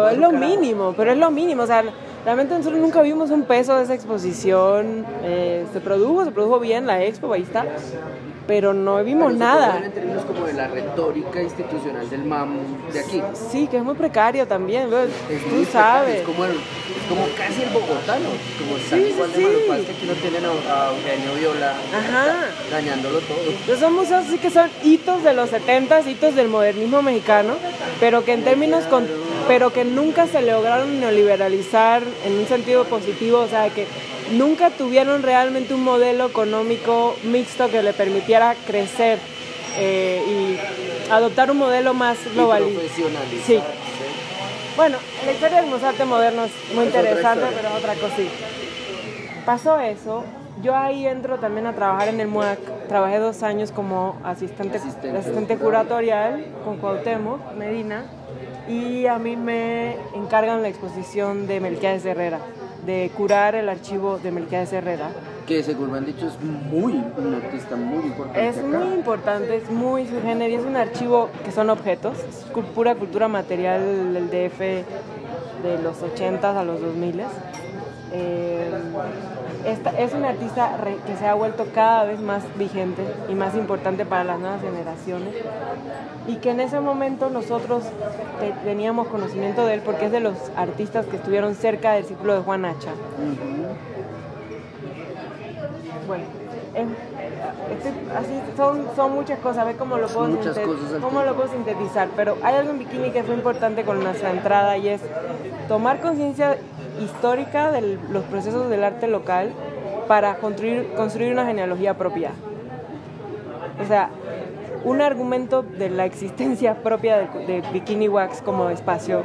es lo mínimo, o sea, realmente nosotros nunca vimos un peso de esa exposición. Se produjo bien la expo, ahí está, pero no vimos nada. En términos como de la retórica institucional del MAM de aquí. Sí, que es muy precario también, tú Es sabes. como casi el bogotano, como está Sí, igual de sí. malo que aquí no tienen a Eugenio Viola. Ajá. Dañándolo todo. Esos museos sí que son hitos de los 70s, hitos del modernismo mexicano, pero que en términos pero que nunca se lograron neoliberalizar en un sentido positivo, o sea, que nunca tuvieron realmente un modelo económico mixto que le permitiera crecer y adoptar un modelo más globalista. Sí. Bueno, la historia del Museo de Arte Moderno es muy interesante, pero otra cosa sí. Pasó eso. Yo ahí entro también a trabajar en el MUAC. Trabajé 2 años como asistente curatorial con Cuauhtémoc Medina, y a mí me encargan la exposición de Melquiades Herrera, de curar el archivo de Melquiades Herrera. Que según me han dicho es un artista muy importante. Es muy importante, es muy sui generis, es un archivo que son objetos, es pura cultura material del DF de los 80s a los 2000s. Es un artista que se ha vuelto cada vez más vigente y más importante para las nuevas generaciones, y que en ese momento nosotros teníamos conocimiento de él porque es de los artistas que estuvieron cerca del círculo de Juan Hacha. Bueno, así son muchas cosas, a ver cómo lo puedo sintetizar, pero hay algo en Bikini que fue importante con nuestra entrada, y es tomar conciencia histórica de los procesos del arte local para construir una genealogía propia. O sea, un argumento de la existencia propia de Bikini Wax como espacio,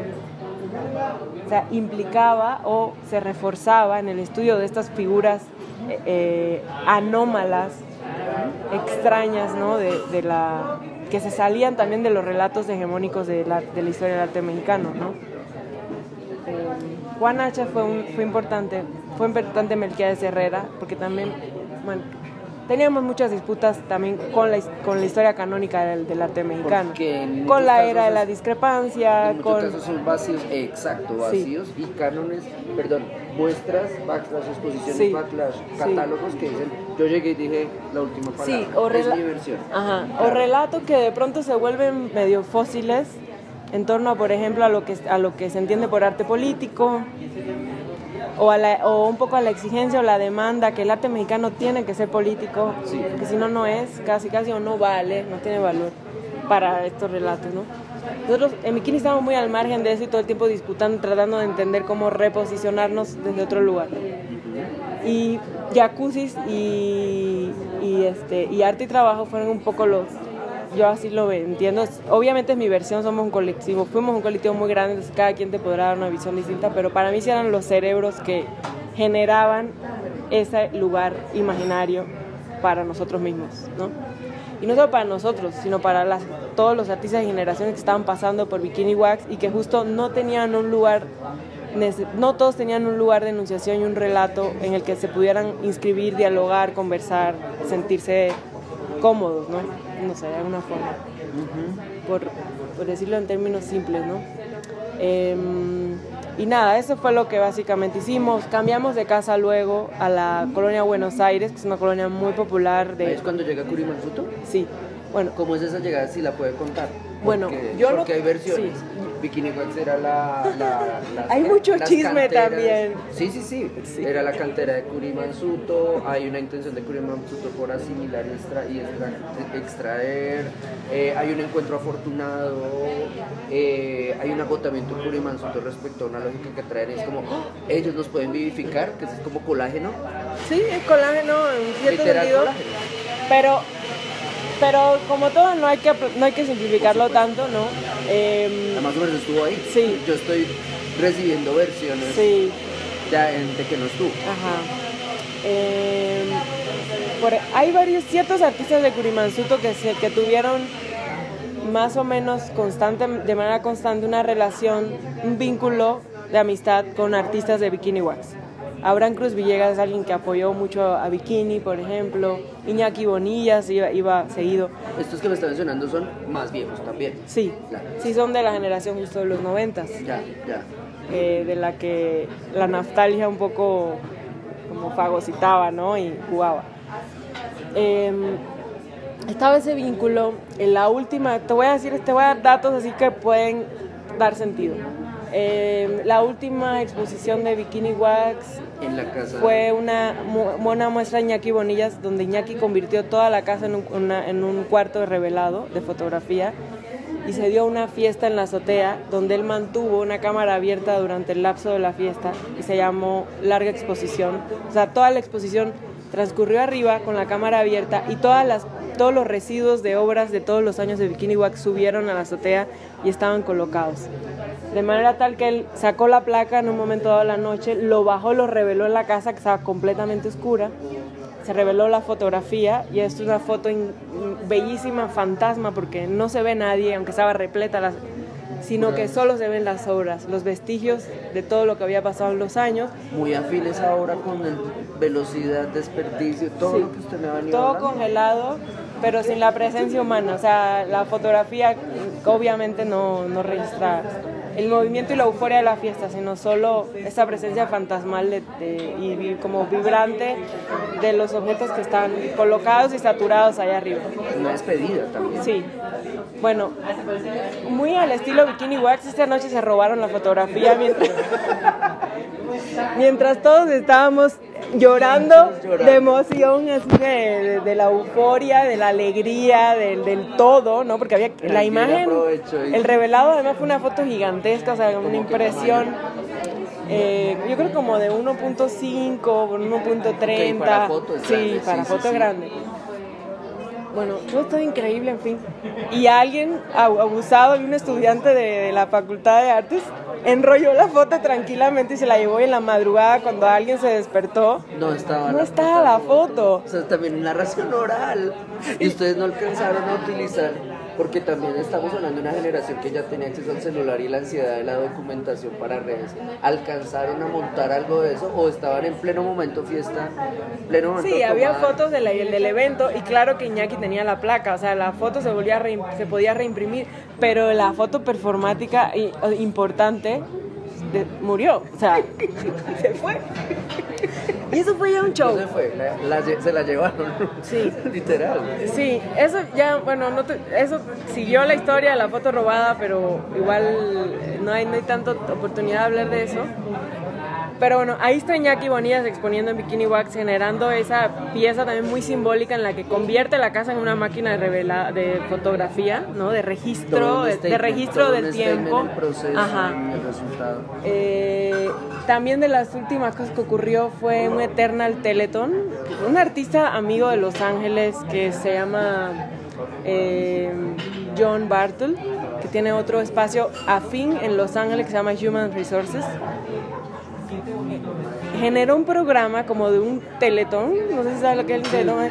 o sea, implicaba o se reforzaba en el estudio de estas figuras anómalas, extrañas, ¿no? Que se salían también de los relatos hegemónicos de la historia del arte mexicano, ¿no? Juan Hacha fue importante Melquiades Herrera, porque también, bueno, teníamos muchas disputas también con la historia canónica del arte mexicano, con la era de la discrepancia, en muchos casos son vacíos, vacíos, sí. Y cánones, muestras, backslash, exposiciones, sí. Backslash, catálogos, sí. Que dicen, yo llegué y dije la última palabra, sí, es mi versión. Ajá. Claro. O relatos que de pronto se vuelven medio fósiles en torno a, por ejemplo, a lo que se entiende por arte político, o un poco a la exigencia o la demanda que el arte mexicano tiene que ser político, sí. Que si no, no es, casi o no vale, no tiene valor para estos relatos, ¿no? Nosotros en Bikini estamos muy al margen de eso y todo el tiempo disputando, tratando de entender cómo reposicionarnos desde otro lugar. Y Jacuzzi y Arte y Trabajo fueron un poco yo así lo entiendo. Obviamente es mi versión, fuimos un colectivo muy grande, entonces cada quien te podrá dar una visión distinta, pero para mí sí eran los cerebros que generaban ese lugar imaginario para nosotros mismos, ¿no? Y no solo para nosotros, sino para todos los artistas de generaciones que estaban pasando por Bikini Wax y que justo no tenían un lugar, no todos tenían un lugar de enunciación y un relato en el que se pudieran inscribir, dialogar, conversar, sentirse cómodos, ¿no? No sé, de alguna forma, por decirlo en términos simples, ¿no? Y nada, eso fue lo que básicamente hicimos. Cambiamos de casa luego a la colonia Buenos Aires, que es una colonia muy popular. ¿Es cuando llega Curimansuto? Sí. Bueno, ¿cómo es esa llegada? Si la puede contar. Bueno, porque hay versiones. Sí. Bikini Wax era hay mucho chisme canteras. También. Sí. Era la cantera de Curimansuto. Hay una intención de Curimansuto por asimilar y extraer. Hay un encuentro afortunado. Hay un agotamiento en Curimansuto respecto a una lógica que traen. Es como, ellos nos pueden vivificar, que es como colágeno. Sí, es colágeno en cierto literal sentido. Colágeno. Pero como todo no hay que simplificarlo tanto, ¿no? Más o menos estuvo ahí. Sí. Yo estoy recibiendo versiones sí. de que no estuvo. Ajá. Hay ciertos artistas de Curimansuto que tuvieron más o menos de manera constante una relación, un vínculo de amistad con artistas de Bikini Wax. Abraham Cruz Villegas es alguien que apoyó mucho a Bikini, por ejemplo. Iñaki Bonillas iba seguido. Estos que me está mencionando son más viejos también. Sí, claro. Sí, son de la generación justo de los 90s. Ya. De la que la nostalgia un poco como fagocitaba, ¿no? Y jugaba. Estaba ese vínculo. En la última, te voy a dar datos así que pueden dar sentido. La última exposición de Bikini Wax en la casa fue una muestra de Iñaki Bonillas, donde Iñaki convirtió toda la casa en un cuarto de revelado de fotografía, y se dio una fiesta en la azotea donde él mantuvo una cámara abierta durante el lapso de la fiesta y se llamó Larga Exposición. O sea, toda la exposición transcurrió arriba con la cámara abierta y todos los residuos de obras de todos los años de Bikini Wax subieron a la azotea y estaban colocados. De manera tal que él sacó la placa en un momento dado de la noche, lo bajó, lo reveló en la casa que estaba completamente oscura, se reveló la fotografía y es una foto bellísima, fantasma, porque no se ve nadie, aunque estaba repleta, sino que solo se ven las obras, los vestigios de todo lo que había pasado en los años. Muy afines ahora con velocidad, desperdicio, todo lo que usted me ha venido todo hablando. Congelado, pero sin la presencia humana. O sea, la fotografía obviamente no registra el movimiento y la euforia de la fiesta, sino solo esa presencia fantasmal y como vibrante de los objetos que están colocados y saturados allá arriba. Una despedida también. Sí. Bueno, muy al estilo Bikini Wax, esta noche se robaron la fotografía mientras todos estábamos llorando de emoción, así de la euforia, de la alegría, del todo, ¿no? Porque había la imagen, el revelado además fue una foto gigantesca, o sea, una impresión, yo creo como de 1.5 por 1.30. Okay, para foto es grande. Sí, para foto grande. Bueno, todo está increíble, en fin. Y alguien abusado, un estudiante de la Facultad de Artes, enrolló la foto tranquilamente y se la llevó, y en la madrugada, cuando alguien se despertó, no estaba la foto. O sea, también narración oral. Y ustedes no alcanzaron a utilizar, porque también estamos hablando de una generación que ya tenía acceso al celular y la ansiedad de la documentación para redes. ¿Alcanzaron a montar algo de eso o estaban en pleno momento fiesta? Sí, había fotos del evento y claro que Iñaki tenía la placa, o sea, la foto se podía reimprimir, pero la foto performática importante murió, o sea, se fue. Y eso fue ya un show. No se fue, se la llevaron. Sí. Literal. Sí, eso ya, bueno, eso siguió la historia de la foto robada, pero igual no hay tanta oportunidad de hablar de eso. Pero bueno, ahí está Iñaki Bonillas exponiendo en Bikini Wax, generando esa pieza también muy simbólica en la que convierte la casa en una máquina de fotografía, ¿no? De registro, de registro del tiempo. El proceso, ajá. El resultado. También de las últimas cosas que ocurrió fue un Eternal Telethon. Un artista amigo de Los Ángeles que se llama John Bartle, que tiene otro espacio afín en Los Ángeles que se llama Human Resources. Generó un programa como de un teletón, no sé si sabes lo que es el teletón.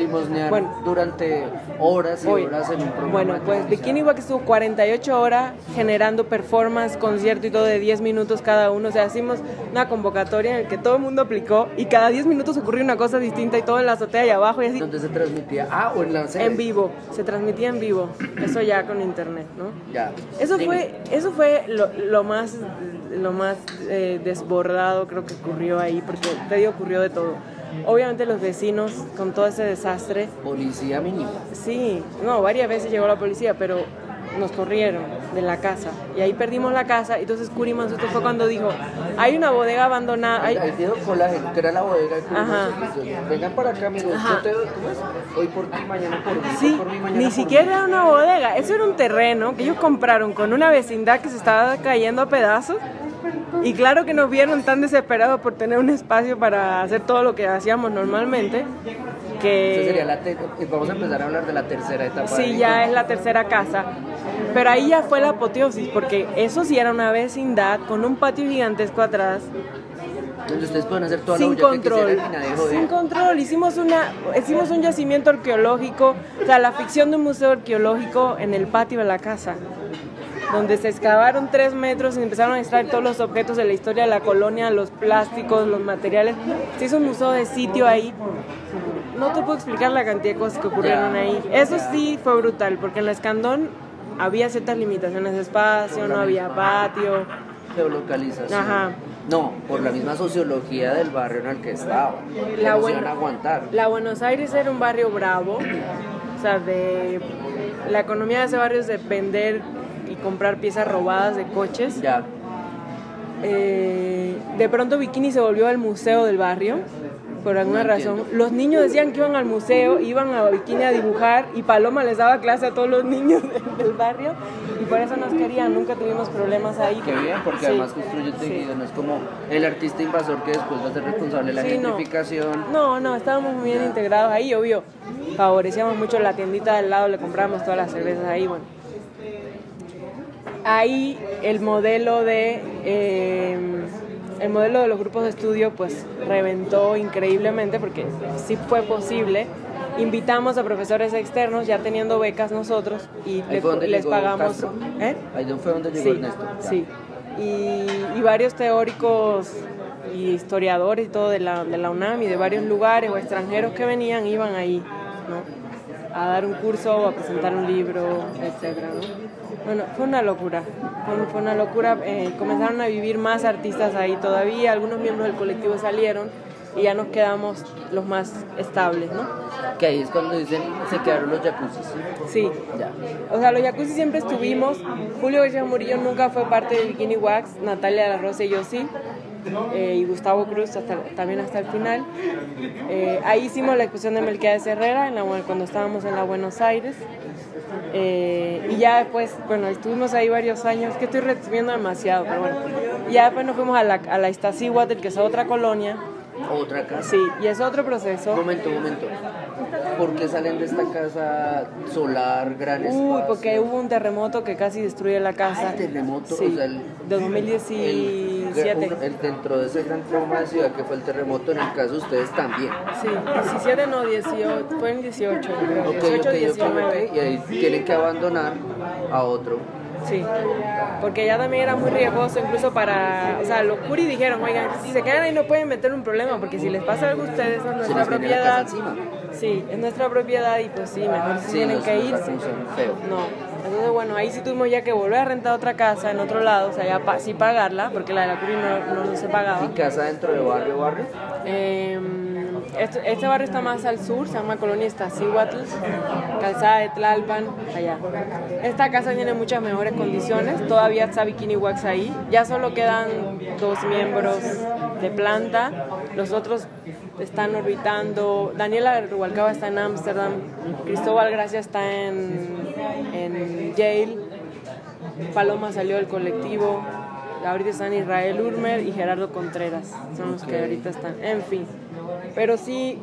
Bueno, durante horas y horas en un programa. Bueno, pues Bikini Wax estuvo 48 horas generando performance, concierto y todo de 10 minutos cada uno. O sea, hicimos una convocatoria en la que todo el mundo aplicó y cada 10 minutos ocurría una cosa distinta y todo en la azotea y abajo y así. ¿Dónde se transmitía? O en la serie. En vivo, se transmitía en vivo. Eso ya con internet, ¿no? Ya. Eso fue lo más desbordado creo que ocurrió ahí, porque te digo, ocurrió de todo. Obviamente los vecinos con todo ese desastre. Policía mínima. Sí, no, varias veces llegó la policía, pero nos corrieron de la casa y ahí perdimos la casa. Entonces Curi Mansueto fue cuando dijo, hay una bodega abandonada. Ahí dijo Colágeno, que era la bodega de Curi Ajá. Mansueto. Vengan para acá, amigos. ¿Cómo es? Hoy por ti, mañana por mí. Sí, por mí, mañana ni por siquiera mí. era una bodega, eso era un terreno que ellos compraron con una vecindad que se estaba cayendo a pedazos. Y claro que nos vieron tan desesperados por tener un espacio para hacer todo lo que hacíamos normalmente, que... Esa sería vamos a empezar a hablar de la tercera etapa. Sí, ya es la tercera casa. Pero ahí ya fue la apoteosis, porque eso sí era una vecindad con un patio gigantesco atrás. Donde ustedes pueden hacer toda Sin la bulla control, que quisieran y nadie joder. sin control. Hicimos un yacimiento arqueológico, o sea, la ficción de un museo arqueológico en el patio de la casa, donde se excavaron 3 metros y empezaron a extraer todos los objetos de la historia de la colonia, los plásticos, los materiales. Se hizo un museo de sitio ahí. No te puedo explicar la cantidad de cosas que ocurrieron ahí. Eso sí fue brutal, porque en la Escandón había ciertas limitaciones de espacio, no había patio. Geolocalización. Ajá. No, por la misma sociología del barrio en el que estaba. La No se iban a aguantar. La Buenos Aires era un barrio bravo, o sea, la economía de ese barrio es de vender y comprar piezas robadas de coches. Ya. De pronto Bikini se volvió al museo del barrio, por alguna razón. Los niños decían que iban al museo, iban a Bikini a dibujar y Paloma les daba clase a todos los niños del barrio y por eso nos querían, nunca tuvimos problemas ahí. Qué bien, porque Sí. además construye tejido, no es como el artista invasor que después va a ser responsable de la Sí, no. gentrificación. No, estábamos muy bien integrados ahí, obvio. Favorecíamos mucho la tiendita del lado, le comprábamos todas las cervezas ahí, bueno. Ahí el modelo de los grupos de estudio pues reventó increíblemente porque sí fue posible. Invitamos a profesores externos ya teniendo becas nosotros y Ahí fue donde les llegó pagamos. Castro. ¿Eh? Ahí fue donde llegó Sí, Ernesto. Ya. sí. Y varios teóricos y historiadores y todo de la UNAM y de varios lugares o extranjeros que venían iban ahí, ¿no? A dar un curso o a presentar un libro, etcétera, ¿no? Bueno, fue una locura, fue una locura. Comenzaron a vivir más artistas ahí todavía, algunos miembros del colectivo salieron y ya nos quedamos los más estables, ¿no? Que ahí es cuando dicen se quedaron los jacuzzis. Sí. Ya. O sea, los jacuzzi siempre estuvimos. Julio García Murillo nunca fue parte de Bikini Wax, Natalia de la Rosa y yo sí. Y Gustavo Cruz también hasta el final. Ahí hicimos la exposición de Melquiades Herrera cuando estábamos en la Buenos Aires. Y ya después, bueno, estuvimos ahí varios años, que estoy resumiendo demasiado, pero bueno. Y ya después nos fuimos a la Iztaccíhuatl, que es otra colonia. Otra casa. Sí, y es otro proceso. Momento. ¿Por qué salen de esta casa solar, gran espacio? Porque hubo un terremoto que casi destruye la casa. Ah, el terremoto, Sí, o sea, de 2017. dentro de ese gran trauma de ciudad que fue el terremoto, en el caso de ustedes también. Sí, 17 no, 18, fue en 18, creo. Ok, 18, ok, 19. y ahí tienen que abandonar a otro. Sí, porque ya también era muy riesgoso, incluso o sea, los Curi dijeron, oigan, si se quedan ahí no pueden meter un problema, porque si les pasa algo a ustedes, es Se nuestra les viene la casa propiedad. encima. Sí, es nuestra propiedad y pues sí, mejor si Sí, tienen los que irse. son feo. No, entonces bueno, ahí sí tuvimos ya que volver a rentar otra casa en otro lado, o sea, ya sí pagarla, porque la de la Curi no se pagaba. ¿Y casa dentro de barrio? Este barrio está más al sur, se llama Colonia Iztaccíhuatl, calzada de Tlalpan, allá. Esta casa tiene muchas mejores condiciones, todavía está Bikini Wax ahí, ya solo quedan 2 miembros de planta, los otros están orbitando. Daniela Rubalcaba está en Ámsterdam, Cristóbal Gracia está en Yale, Paloma salió del colectivo, ahorita están Israel Urmer y Gerardo Contreras, son los que ahorita están, en fin. Pero sí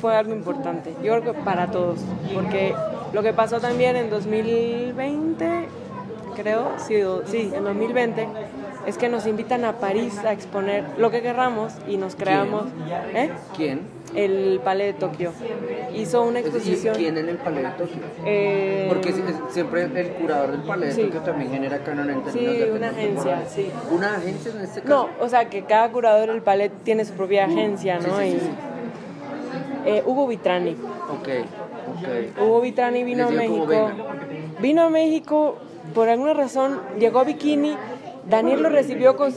fue algo importante, yo creo que para todos, porque lo que pasó también en 2020, creo, sí, en 2020, es que nos invitan a París a exponer lo que querramos y nos creamos. ¿Quién? El Palais de Tokio hizo una exposición. ¿Y quién en el Palais de Tokio? Porque siempre el curador del Palais de Sí. Tokio también genera canon en términos Sí, de una agencia, sí. ¿Una agencia en este caso? No, o sea que cada curador del Palais tiene su propia agencia, ¿no? Sí. Hugo Vitrani. Ok. Hugo Vitrani vino a Les digo como México. venga. Vino a México, por alguna razón, llegó a Bikini Daniel lo recibió con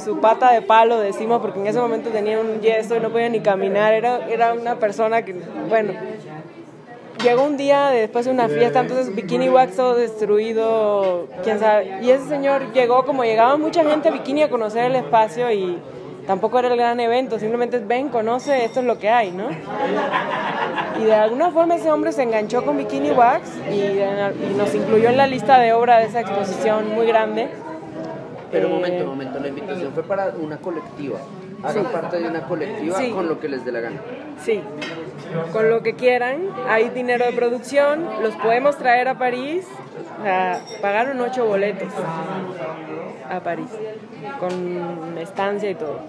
su pata de palo, decimos, porque en ese momento tenía un yeso y no podía ni caminar. Era una persona que, bueno, llegó un día después de una fiesta, entonces Bikini Wax todo destruido, quién sabe. Y ese señor llegó, como llegaba mucha gente a Bikini a conocer el espacio, y tampoco era el gran evento, simplemente ven, conoce, esto es lo que hay, ¿no? Y de alguna forma ese hombre se enganchó con Bikini Wax y nos incluyó en la lista de obra de esa exposición muy grande. Pero momento, la invitación fue para una colectiva. Hagan parte de una colectiva con lo que les dé la gana. Sí, con lo que quieran. Hay dinero de producción, los podemos traer a París. O sea, pagaron 8 boletos a París, con estancia y todo.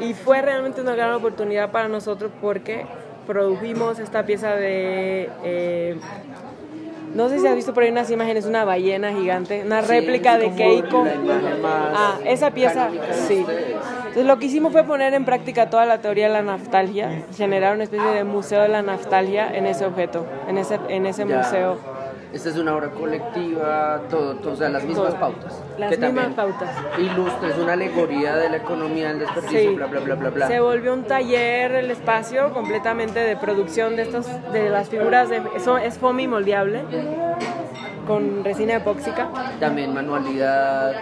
Y fue realmente una gran oportunidad para nosotros porque produjimos esta pieza de... no sé si has visto por ahí unas imágenes, una ballena gigante, una réplica de Keiko. Esa pieza, sí. Entonces lo que hicimos fue poner en práctica toda la teoría de la naftalgia, generar una especie de museo de la naftalgia en ese objeto, en ese museo. Esta es una obra colectiva, o sea, las mismas pautas. Las mismas pautas. Ilustra, es una alegoría de la economía del desperdicio, bla, bla, bla, bla, bla. Se volvió un taller, el espacio, completamente de producción de las figuras, es foamy moldeable, con resina epóxica. También manualidad.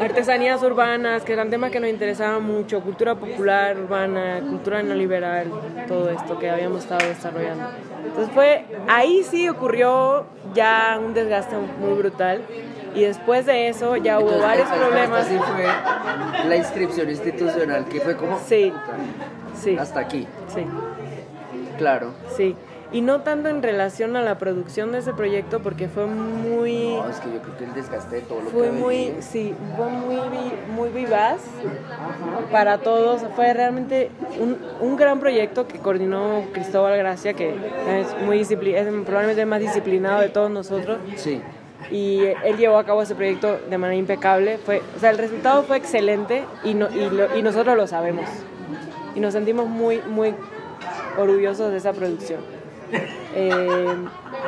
Artesanías urbanas, que eran temas que nos interesaban mucho, cultura popular urbana, cultura neoliberal, todo esto que habíamos estado desarrollando. Entonces ahí sí ocurrió ya un desgaste muy brutal, y después de eso ya hubo varios problemas. Así fue la inscripción institucional, que fue como... Sí. Hasta aquí. Sí. Claro. Sí. Y no tanto en relación a la producción de ese proyecto, porque fue muy... No, es que yo creo que el desgaste de todo lo fue que muy, sí, fue muy vivaz para todos. Fue realmente un gran proyecto que coordinó Cristóbal Gracia, que es probablemente el más disciplinado de todos nosotros. Sí. Y él llevó a cabo ese proyecto de manera impecable. El resultado fue excelente y nosotros lo sabemos. Y nos sentimos muy, muy orgullosos de esa producción.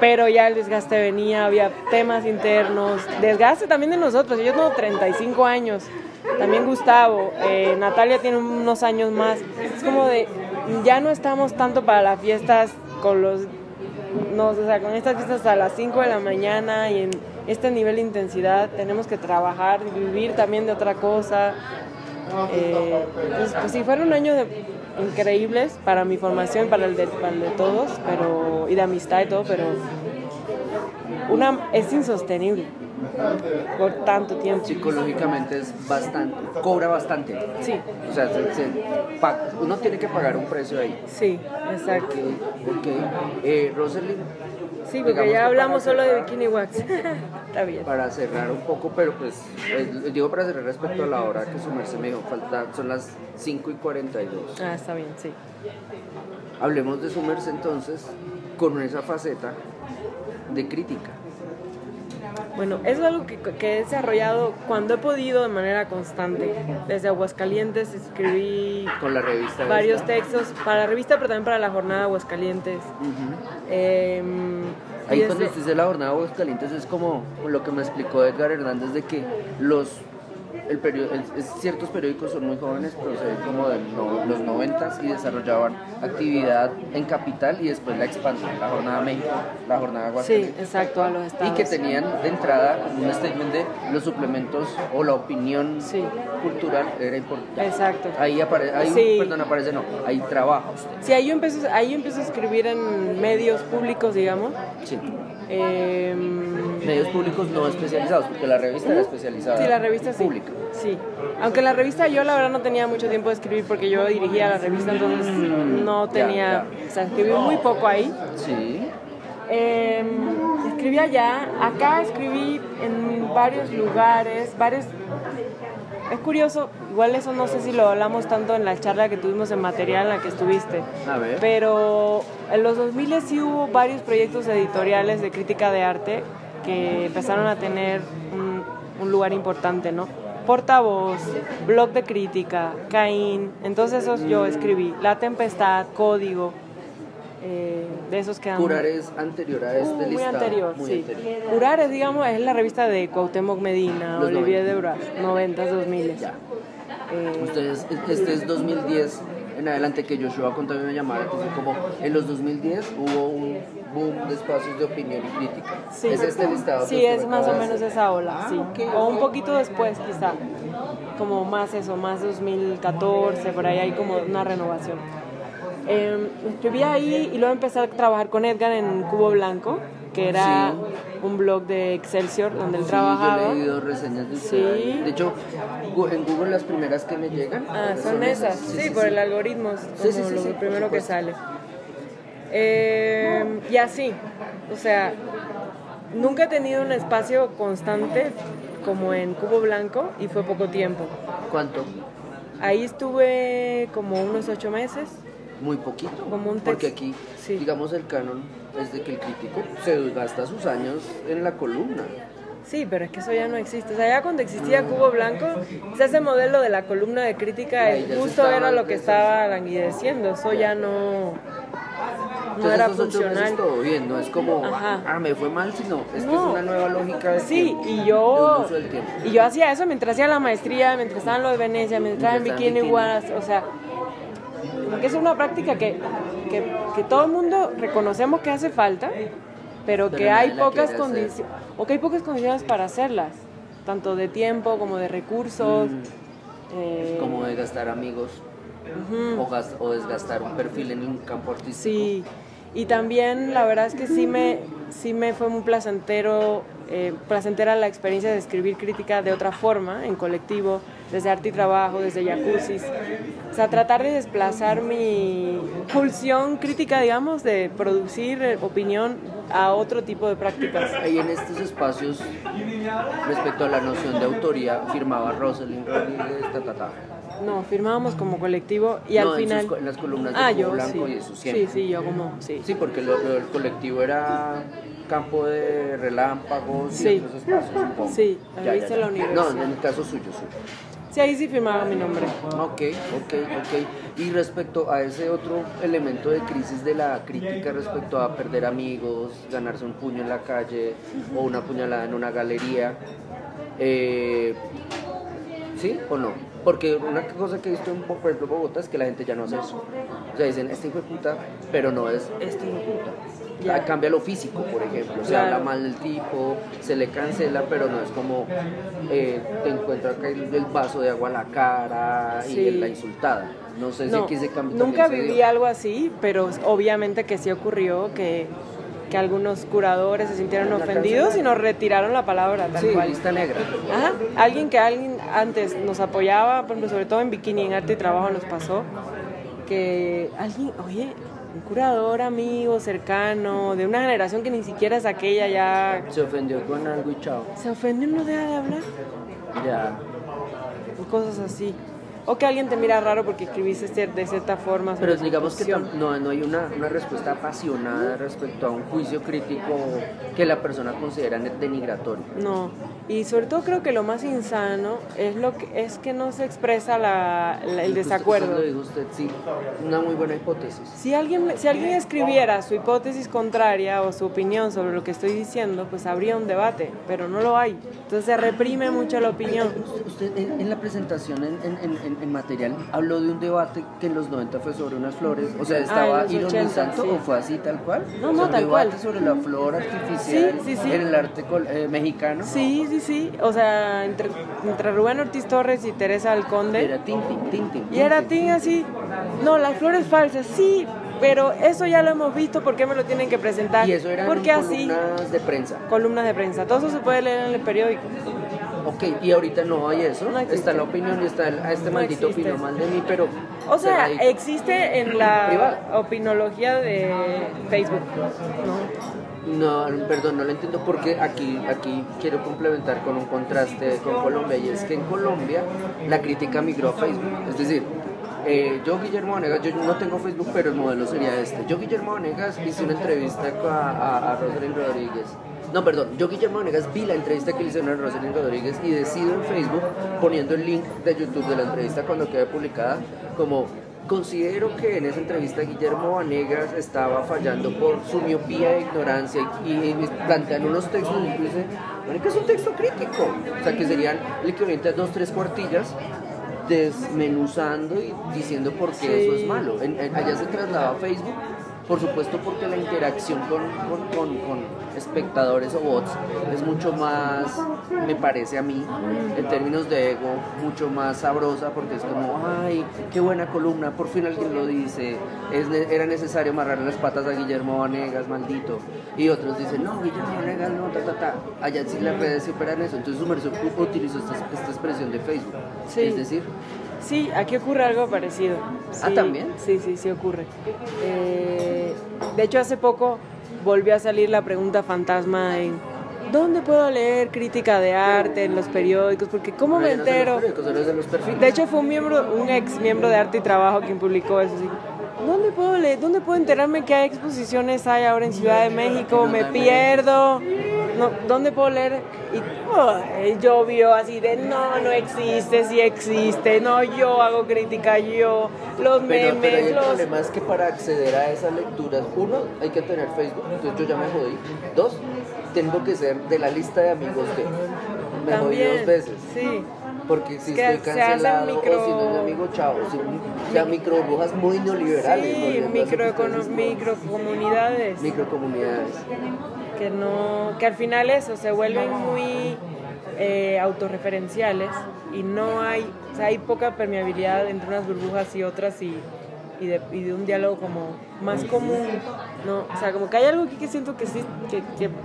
Pero ya el desgaste venía, había temas internos, desgaste también de nosotros. Yo tengo 35 años, también Gustavo, Natalia tiene unos años más. Es como de, ya no estamos tanto para las fiestas con estas fiestas a las 5 de la mañana y en este nivel de intensidad. Tenemos que trabajar y vivir también de otra cosa. Pues sí, fueron años increíbles para mi formación, para el de todos, y de amistad y todo, pero es insostenible por tanto tiempo. Psicológicamente cobra bastante. Sí. O sea, uno tiene que pagar un precio ahí. Sí, exacto. Okay. Rosalind. Sí, porque ya hablamos solo de Bikini Wax. Está bien. Para cerrar un poco, pero pues, digo para cerrar respecto a la hora que su merced me dijo, son las 5:42. Está bien, sí. Hablemos de su merced entonces, con esa faceta de crítica. Bueno, eso es algo que he desarrollado cuando he podido de manera constante. Desde Aguascalientes escribí con la revista varios textos para la revista, pero también para la jornada Aguascalientes. Ahí cuando usted dice la jornada Aguascalientes es como lo que me explicó Edgar Hernández, de que ciertos periódicos son muy jóvenes, pero se ven como de los 90s y desarrollaban actividad en Capital y después la expansión, la jornada México, la jornada Aguascalientes. Sí, exacto, a los estados. Y que tenían de entrada un statement de los suplementos o la opinión cultural era importante. Exacto. Ahí trabaja usted. Sí, ahí yo empiezo a escribir en medios públicos, digamos. Sí. Medios públicos no especializados, porque la revista era especializada. Sí, la revista pública. Sí. Aunque la revista yo la verdad no tenía mucho tiempo de escribir porque yo dirigía la revista, entonces no tenía, o sea, escribí muy poco ahí. Sí. Escribí allá, acá escribí en varios lugares, es curioso, igual eso no sé si lo hablamos tanto en la charla que tuvimos en Material en la que estuviste. A ver. Pero en los 2000 sí hubo varios proyectos editoriales de crítica de arte que empezaron a tener un lugar importante, ¿no? Portavoz, Blog de Crítica, Caín, entonces esos yo escribí, La Tempestad, Código, de esos que dan... Curar es anterior a este muy listado. anterior, Muy sí. anterior. Curar es, digamos, es la revista de Cuauhtémoc Medina, Los Olivier 90. Debras, 90s, 2000s. Ya. Ustedes, este es 2010 en adelante, que Joshua contó, me llamaba la atención, como en los 2010 hubo un boom de espacios de opinión y crítica. Sí. ¿Es este listado? Sí, que usted es me más o acaba de menos hacer? esa ola, sí. ok, O un ok. poquito después, quizá. Como más eso, más 2014, por ahí hay como una renovación. Escribí ahí y luego empecé a trabajar con Edgar en Cubo Blanco, que era un blog de Excelsior donde él Sí, trabajaba. yo he leído reseñas de usted Sí. ahí. De hecho, en Google las primeras que me llegan Son esas, sí, por el algoritmo, es como Sí, lo por primero que supuesto. sale. Y así, o sea, nunca he tenido un espacio constante como en Cubo Blanco y fue poco tiempo. ¿Cuánto? Ahí estuve como unos 8 meses. Muy poquito. Como un porque texto. aquí, Sí. digamos, el canon es de que el crítico se gasta sus años en la columna. Sí, pero es que eso ya no existe. O sea, ya cuando existía Cubo Blanco, ese modelo de la columna de crítica Ahí ya se justo estaba era lo que empezando. estaba languideciendo. Eso ya no Entonces, era esos 8 funcional. meses todo bien, no es como, Ajá. me fue mal, sino es que No. es una nueva lógica de Sí, tiempo, y de un yo uso del tiempo. hacía eso mientras hacía la maestría, mientras estaba en lo de Venecia, mientras estaba en Mientras estaba en Bikini Bikini. Guaras, o sea, porque es una práctica que todo el mundo reconocemos que hace falta, pero que nadie hay la pocas quiere condiciones, o que hay pocas condiciones para hacerlas, tanto de tiempo como de recursos. Como de gastar amigos o desgastar un perfil en un campo artístico. Sí, y también la verdad es que sí me fue muy placentera la experiencia de escribir crítica de otra forma, en colectivo, desde Arte y Trabajo, desde Jacuzzis. O sea, tratar de desplazar mi pulsión crítica, digamos, de producir opinión a otro tipo de prácticas. Ahí en estos espacios, respecto a la noción de autoría, firmaba Rosalind Rodríguez, No, firmábamos como colectivo y No, al en final... en las columnas de Cubo yo Blanco sí. y eso siempre. Sí, yo como... Sí. Sí, porque el colectivo era campo de relámpagos y Sí. otros espacios, supongo. Sí, la revista de la universidad. No, en el caso suyo. Sí, ahí sí firmaba mi nombre. Ok. Y respecto a ese otro elemento de crisis de la crítica, respecto a perder amigos, ganarse un puño en la calle o una puñalada en una galería, ¿sí o no? Porque una cosa que he visto por ejemplo, en Bogotá es que la gente ya no hace eso. O sea, dicen, este hijo de puta, pero no es este hijo de puta. Ya. Cambia lo físico, por ejemplo. Se Claro. habla mal del tipo, se le cancela, pero no es como te encuentra acá el vaso de agua a la cara Sí. y la insultada. No sé si No, aquí se cambia. nunca viví algo así, pero obviamente que sí ocurrió que algunos curadores se sintieron La ofendidos cancelaron. y nos retiraron la palabra tal Sí, cual. lista negra. Ajá. Alguien antes nos apoyaba, por ejemplo, sobre todo en Bikini, en Arte y Trabajo nos pasó, que alguien, oye, un curador amigo, cercano, de una generación que ni siquiera es aquella, ya Se ofendió con algo y chao. se ofende y no deja de hablar, Ya. cosas así. O que alguien te mira raro porque escribiste de cierta forma. Pero sobre su digamos que posición. no hay una respuesta apasionada respecto a un juicio crítico que la persona considera denigratorio. No, y sobre todo creo que lo más insano es que no se expresa el desacuerdo. Lo dijo usted, sí, una muy buena hipótesis. Si alguien escribiera su hipótesis contraria o su opinión sobre lo que estoy diciendo, pues habría un debate, pero no lo hay. Entonces se reprime mucho la opinión. Usted en la presentación en material habló de un debate que en los 90 fue sobre unas flores, o sea, ¿estaba en los 80, ironizando sí. o fue así tal cual? No, O sea, no, un tal debate cual. sobre la flor artificial Sí. en el arte mexicano. Sí, o sea, entre Rubén Ortiz Torres y Teresa Alconde. Era Tintin. Y era Tin así, no, las flores falsas, sí, pero eso ya lo hemos visto, ¿por qué me lo tienen que presentar? Y eso eran Porque así, columnas de prensa. columnas de prensa, todo eso se puede leer en el periódico. Ok, y ahorita no hay eso, No existe. está la opinión y está este No maldito existe. opinó mal de mí, pero... O sea, cerradito. existe en la Privado. opinología de Facebook, ¿no? No, perdón, no lo entiendo porque aquí quiero complementar con un contraste con Colombia y es que en Colombia la crítica migró a Facebook, es decir, yo Guillermo Vanegas, yo no tengo Facebook pero el modelo sería este, yo Guillermo Vanegas hice una entrevista a Rosalind Rodríguez, no perdón, yo Guillermo Vanegas vi la entrevista que le hicieron a Rosalind Rodríguez y decido en Facebook poniendo el link de YouTube de la entrevista cuando quede publicada como considero que en esa entrevista Guillermo Vanegas estaba fallando por su miopía e ignorancia y plantean unos textos y dice, que es un texto crítico, o sea que serían el equivalente a 2-3 cuartillas desmenuzando y diciendo por qué eso es malo. Allá se traslada a Facebook, por supuesto porque la interacción con espectadores o bots es mucho más, me parece a mí, en términos de ego, mucho más sabrosa, porque es como, ay, qué buena columna, por fin alguien lo dice, era necesario amarrarle las patas a Guillermo Vanegas, maldito. Y otros dicen, no, Guillermo Vanegas no, Allá sí las redes superan eso. Entonces Submersión utilizó esta expresión de Facebook. Sí. Es decir, sí, aquí ocurre algo parecido. Sí, ¿también? Sí ocurre. De hecho, hace poco volvió a salir la pregunta fantasma en ¿dónde puedo leer crítica de arte en los periódicos? Porque ¿cómo me entero? De hecho, fue un ex miembro de Arte y Trabajo quien publicó eso. Así, ¿dónde puedo leer? ¿Dónde puedo enterarme qué exposiciones hay ahora en Ciudad de México? Me pierdo. No, ¿dónde puedo leer? Y llovió así de no existe, sí existe, no, yo hago crítica, los memes, pero el problema es que para acceder a esas lecturas, uno, hay que tener Facebook, entonces yo ya me jodí. Dos, tengo que ser de la lista de amigos de... Me jodí 2 veces. Sí. Porque si estoy cancelado o si no es amigo, chao. Micro burbujas muy neoliberales. Sí, microcomunidades. Microcomunidades. Que al final eso, se vuelven muy autorreferenciales y no hay, o sea, hay poca permeabilidad entre unas burbujas y otras y de un diálogo como más común, ¿no? O sea, como que hay algo aquí que siento que sí,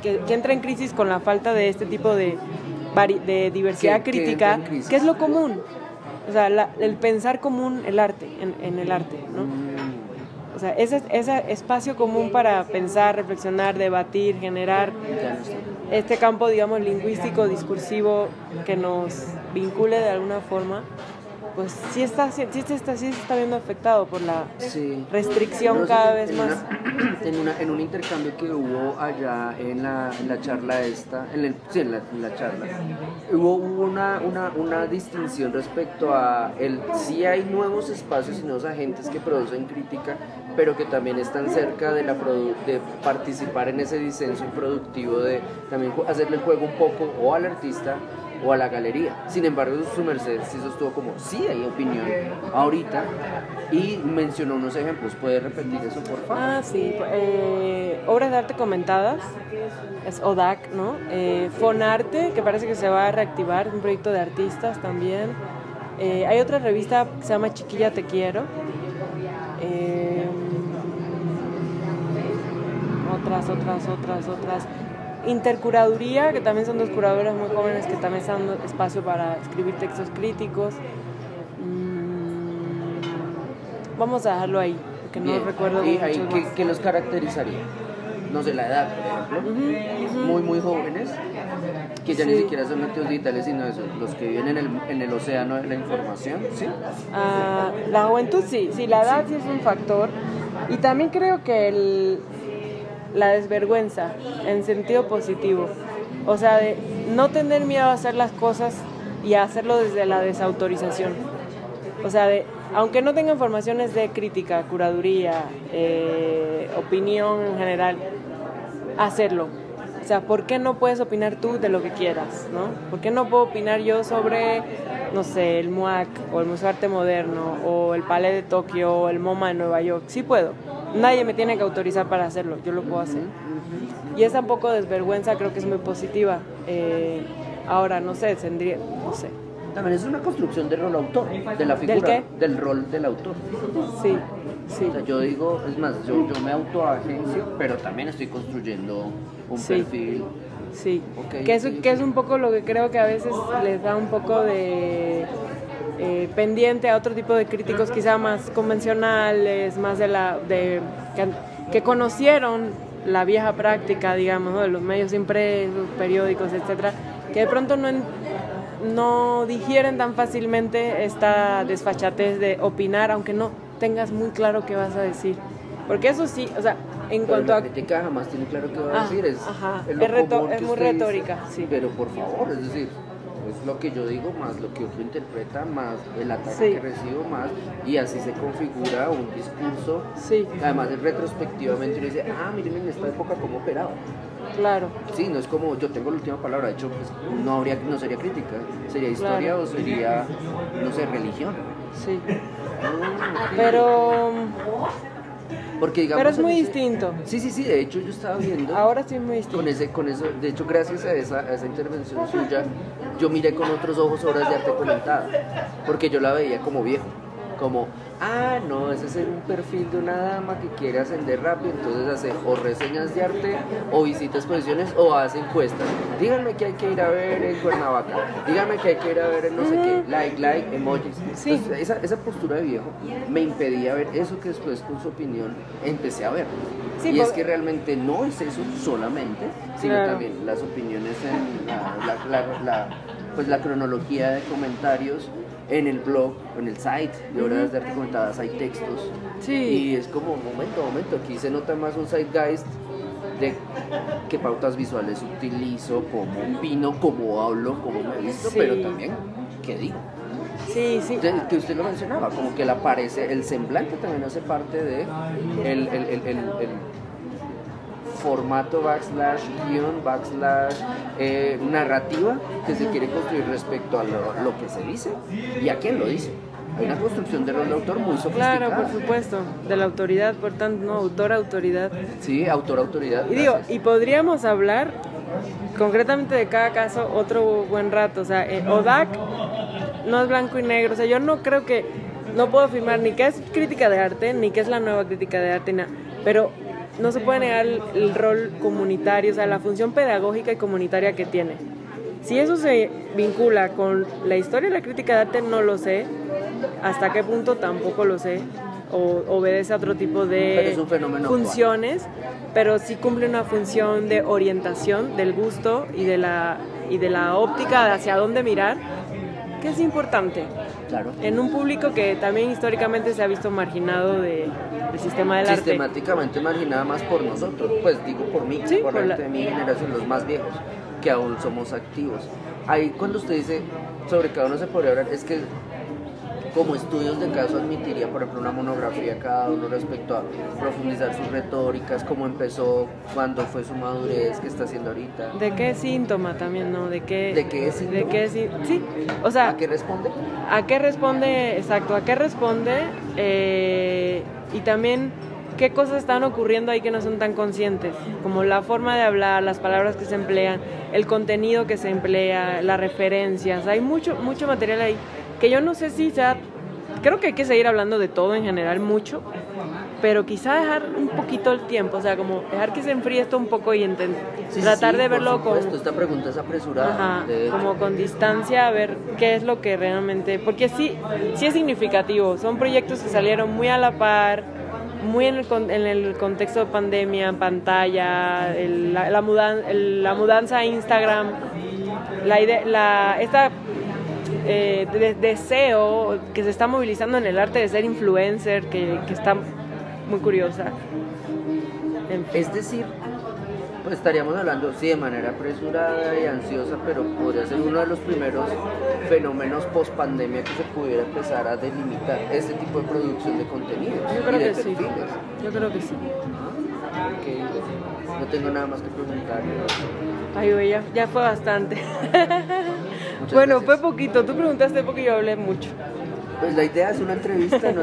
que entra en crisis con la falta de este tipo de diversidad crítica, que es lo común. O sea, el pensar común el arte, en el arte, ¿no? O sea, ese espacio común para pensar, reflexionar, debatir, generar este campo, digamos, lingüístico, discursivo, que nos vincule de alguna forma, pues sí se está viendo afectado por la restricción cada vez más. En un intercambio que hubo allá en la charla esta, en la charla, hubo una distinción respecto a sí hay nuevos espacios y nuevos agentes que producen crítica, pero que también están cerca de participar en ese disenso productivo, de también hacerle el juego un poco o al artista o a la galería. Sin embargo, su merced sí sostuvo como, sí hay opinión ahorita, y mencionó unos ejemplos. ¿Puede repetir eso, por favor? Sí. Obras de arte comentadas, es ODAC, ¿no? Fonarte, que parece que se va a reactivar, un proyecto de artistas también. Hay otra revista que se llama Chiquilla Te Quiero. Otras. Intercuraduría, que también son 2 curadoras muy jóvenes que también están dando espacio para escribir textos críticos. Vamos a dejarlo ahí, porque no recuerdo ¿Y mucho qué los caracterizaría? No sé, la edad, por ejemplo. Muy, muy jóvenes, que ya ni siquiera son nativos digitales, sino eso, los que viven en el océano de la información, ¿sí? La juventud sí, la edad sí es un factor. Y también creo que la desvergüenza, en sentido positivo. O sea, de no tener miedo a hacer las cosas y a hacerlo desde la desautorización. O sea, aunque no tenga informaciones de crítica, curaduría, opinión en general, hacerlo. O sea, ¿por qué no puedes opinar tú de lo que quieras, ¿no? ¿Por qué no puedo opinar yo sobre, no sé, el MUAC o el Museo de Arte Moderno o el Palais de Tokio o el MoMA de Nueva York? Sí puedo. Nadie me tiene que autorizar para hacerlo, yo lo puedo hacer. Y esa un poco de desvergüenza creo que es muy positiva. Ahora, no sé. También es una construcción del rol autor, de la figura, ¿Del qué? Del rol del autor. Sí. O sea, yo digo, es más, yo me autoagencio, pero también estoy construyendo un perfil. Sí, Okay, que es un poco lo que creo que a veces les da un poco de pendiente a otro tipo de críticos quizá más convencionales, más que conocieron la vieja práctica, digamos, ¿no? De los medios impresos, periódicos, etcétera, que de pronto no digieren tan fácilmente esta desfachatez de opinar, aunque no tengas muy claro qué vas a decir. Porque eso sí, o sea, en cuanto la crítica jamás tiene claro qué va a decir, es muy dice, retórica, sí. Pero por favor, es decir, es lo que yo digo más lo que otro interpreta, más el ataque Sí. que recibo, más, y así se configura un discurso. Sí, Además, retrospectivamente uno dice, miren en esta época cómo operaba. claro. Sí, no es como yo tengo la última palabra, de hecho pues, no sería crítica, sería historia Claro. o sería, no sé, religión. Sí. Pero Porque digamos es en muy ese- distinto. Sí, de hecho yo estaba viendo Ahora sí es muy distinto. con eso, de hecho gracias a esa intervención suya, yo miré con otros ojos obras de arte comentada, porque yo la veía como viejo, como, no, ese es un perfil de una dama que quiere ascender rápido, entonces hace o reseñas de arte, o visita exposiciones, o hace encuestas. Díganme que hay que ir a ver en Cuernavaca, díganme que hay que ir a ver en no sé qué, like, emojis. Sí. Entonces, esa postura de viejo me impedía ver eso que después con su opinión empecé a ver. Sí, y es porque- que realmente no es eso solamente, sino Claro. también las opiniones en pues la cronología de comentarios en el blog, en el site de obras de arte comentadas hay textos. Sí. Y es como, momento, aquí se nota más un zeitgeist de qué pautas visuales utilizo, cómo opino, cómo hablo, cómo me visto, Sí. pero también qué digo. Sí. Que usted lo mencionaba, como que el semblante también hace parte de el formato /guión narrativa que se quiere construir respecto a lo que se dice y a quién lo dice. Hay una construcción de rol de autor muy sofisticada. Claro, por supuesto. De la autoridad, por tanto, no, autoridad. Sí, autoridad. Y digo, gracias. y podríamos hablar concretamente de cada caso otro buen rato. O sea, ODAC no es blanco y negro. O sea, yo no creo que, no puedo afirmar ni que es crítica de arte, ni que es la nueva crítica de arte, pero no se puede negar el rol comunitario, o sea, la función pedagógica y comunitaria que tiene. Si eso se vincula con la historia y la crítica de arte, no lo sé. Hasta qué punto tampoco lo sé. O obedece a otro tipo Pero de es un fenómeno funciones, pero sí cumple una función de orientación del gusto y de la óptica de hacia dónde mirar, que es importante Claro. en un público que también históricamente se ha visto marginado del sistema del arte. Sistemáticamente marginada más por nosotros, pues digo por mí, Sí, por por la la- gente de mi generación, los más viejos, que aún somos activos. Ahí cuando usted dice sobre cada uno se podría hablar, es que como estudios de caso admitiría, por ejemplo, una monografía cada uno respecto a profundizar sus retóricas, cómo empezó, cuándo fue su madurez, qué está haciendo ahorita. ¿De qué síntoma también, no? ¿De qué es síntoma? ¿De qué sí, o sea, ¿A qué responde? ¿a qué responde? Exacto, ¿a qué responde? Y también, ¿qué cosas están ocurriendo ahí que no son tan conscientes? Como la forma de hablar, las palabras que se emplean, el contenido que se emplea, las referencias. Hay mucho material ahí que yo no sé si sea... Creo que hay que seguir hablando de todo en general, mucho, pero quizá dejar un poquito el tiempo, o sea, como dejar que se enfríe esto un poco y tratar de verlo por supuesto, esta pregunta es apresurada. Ajá, de hecho. como con distancia, a ver qué es lo que realmente, porque sí es significativo, son proyectos que salieron muy a la par, muy en el contexto de pandemia, pantalla, la mudanza a Instagram, esta deseo que se está movilizando en el arte de ser influencer, que está muy curiosa. En fin. Es decir, pues estaríamos hablando, sí, de manera apresurada y ansiosa, pero podría ser uno de los primeros fenómenos post-pandemia que se pudiera empezar a delimitar este tipo de producción de contenido Yo creo y de que sí. perfiles. Yo creo que sí. Ok, no tengo nada más que preguntar. Ay, güey, ya fue bastante. Muchas Bueno, gracias. fue poquito. Tú preguntaste poco y yo hablé mucho. Pues la idea es una entrevista, no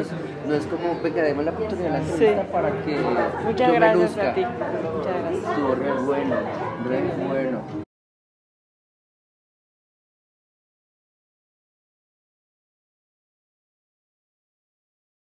es como, venga, demos la oportunidad de la entrevista Sí. para que Muchas yo me gracias luzca. a ti. Muchas gracias. Estuvo re bueno.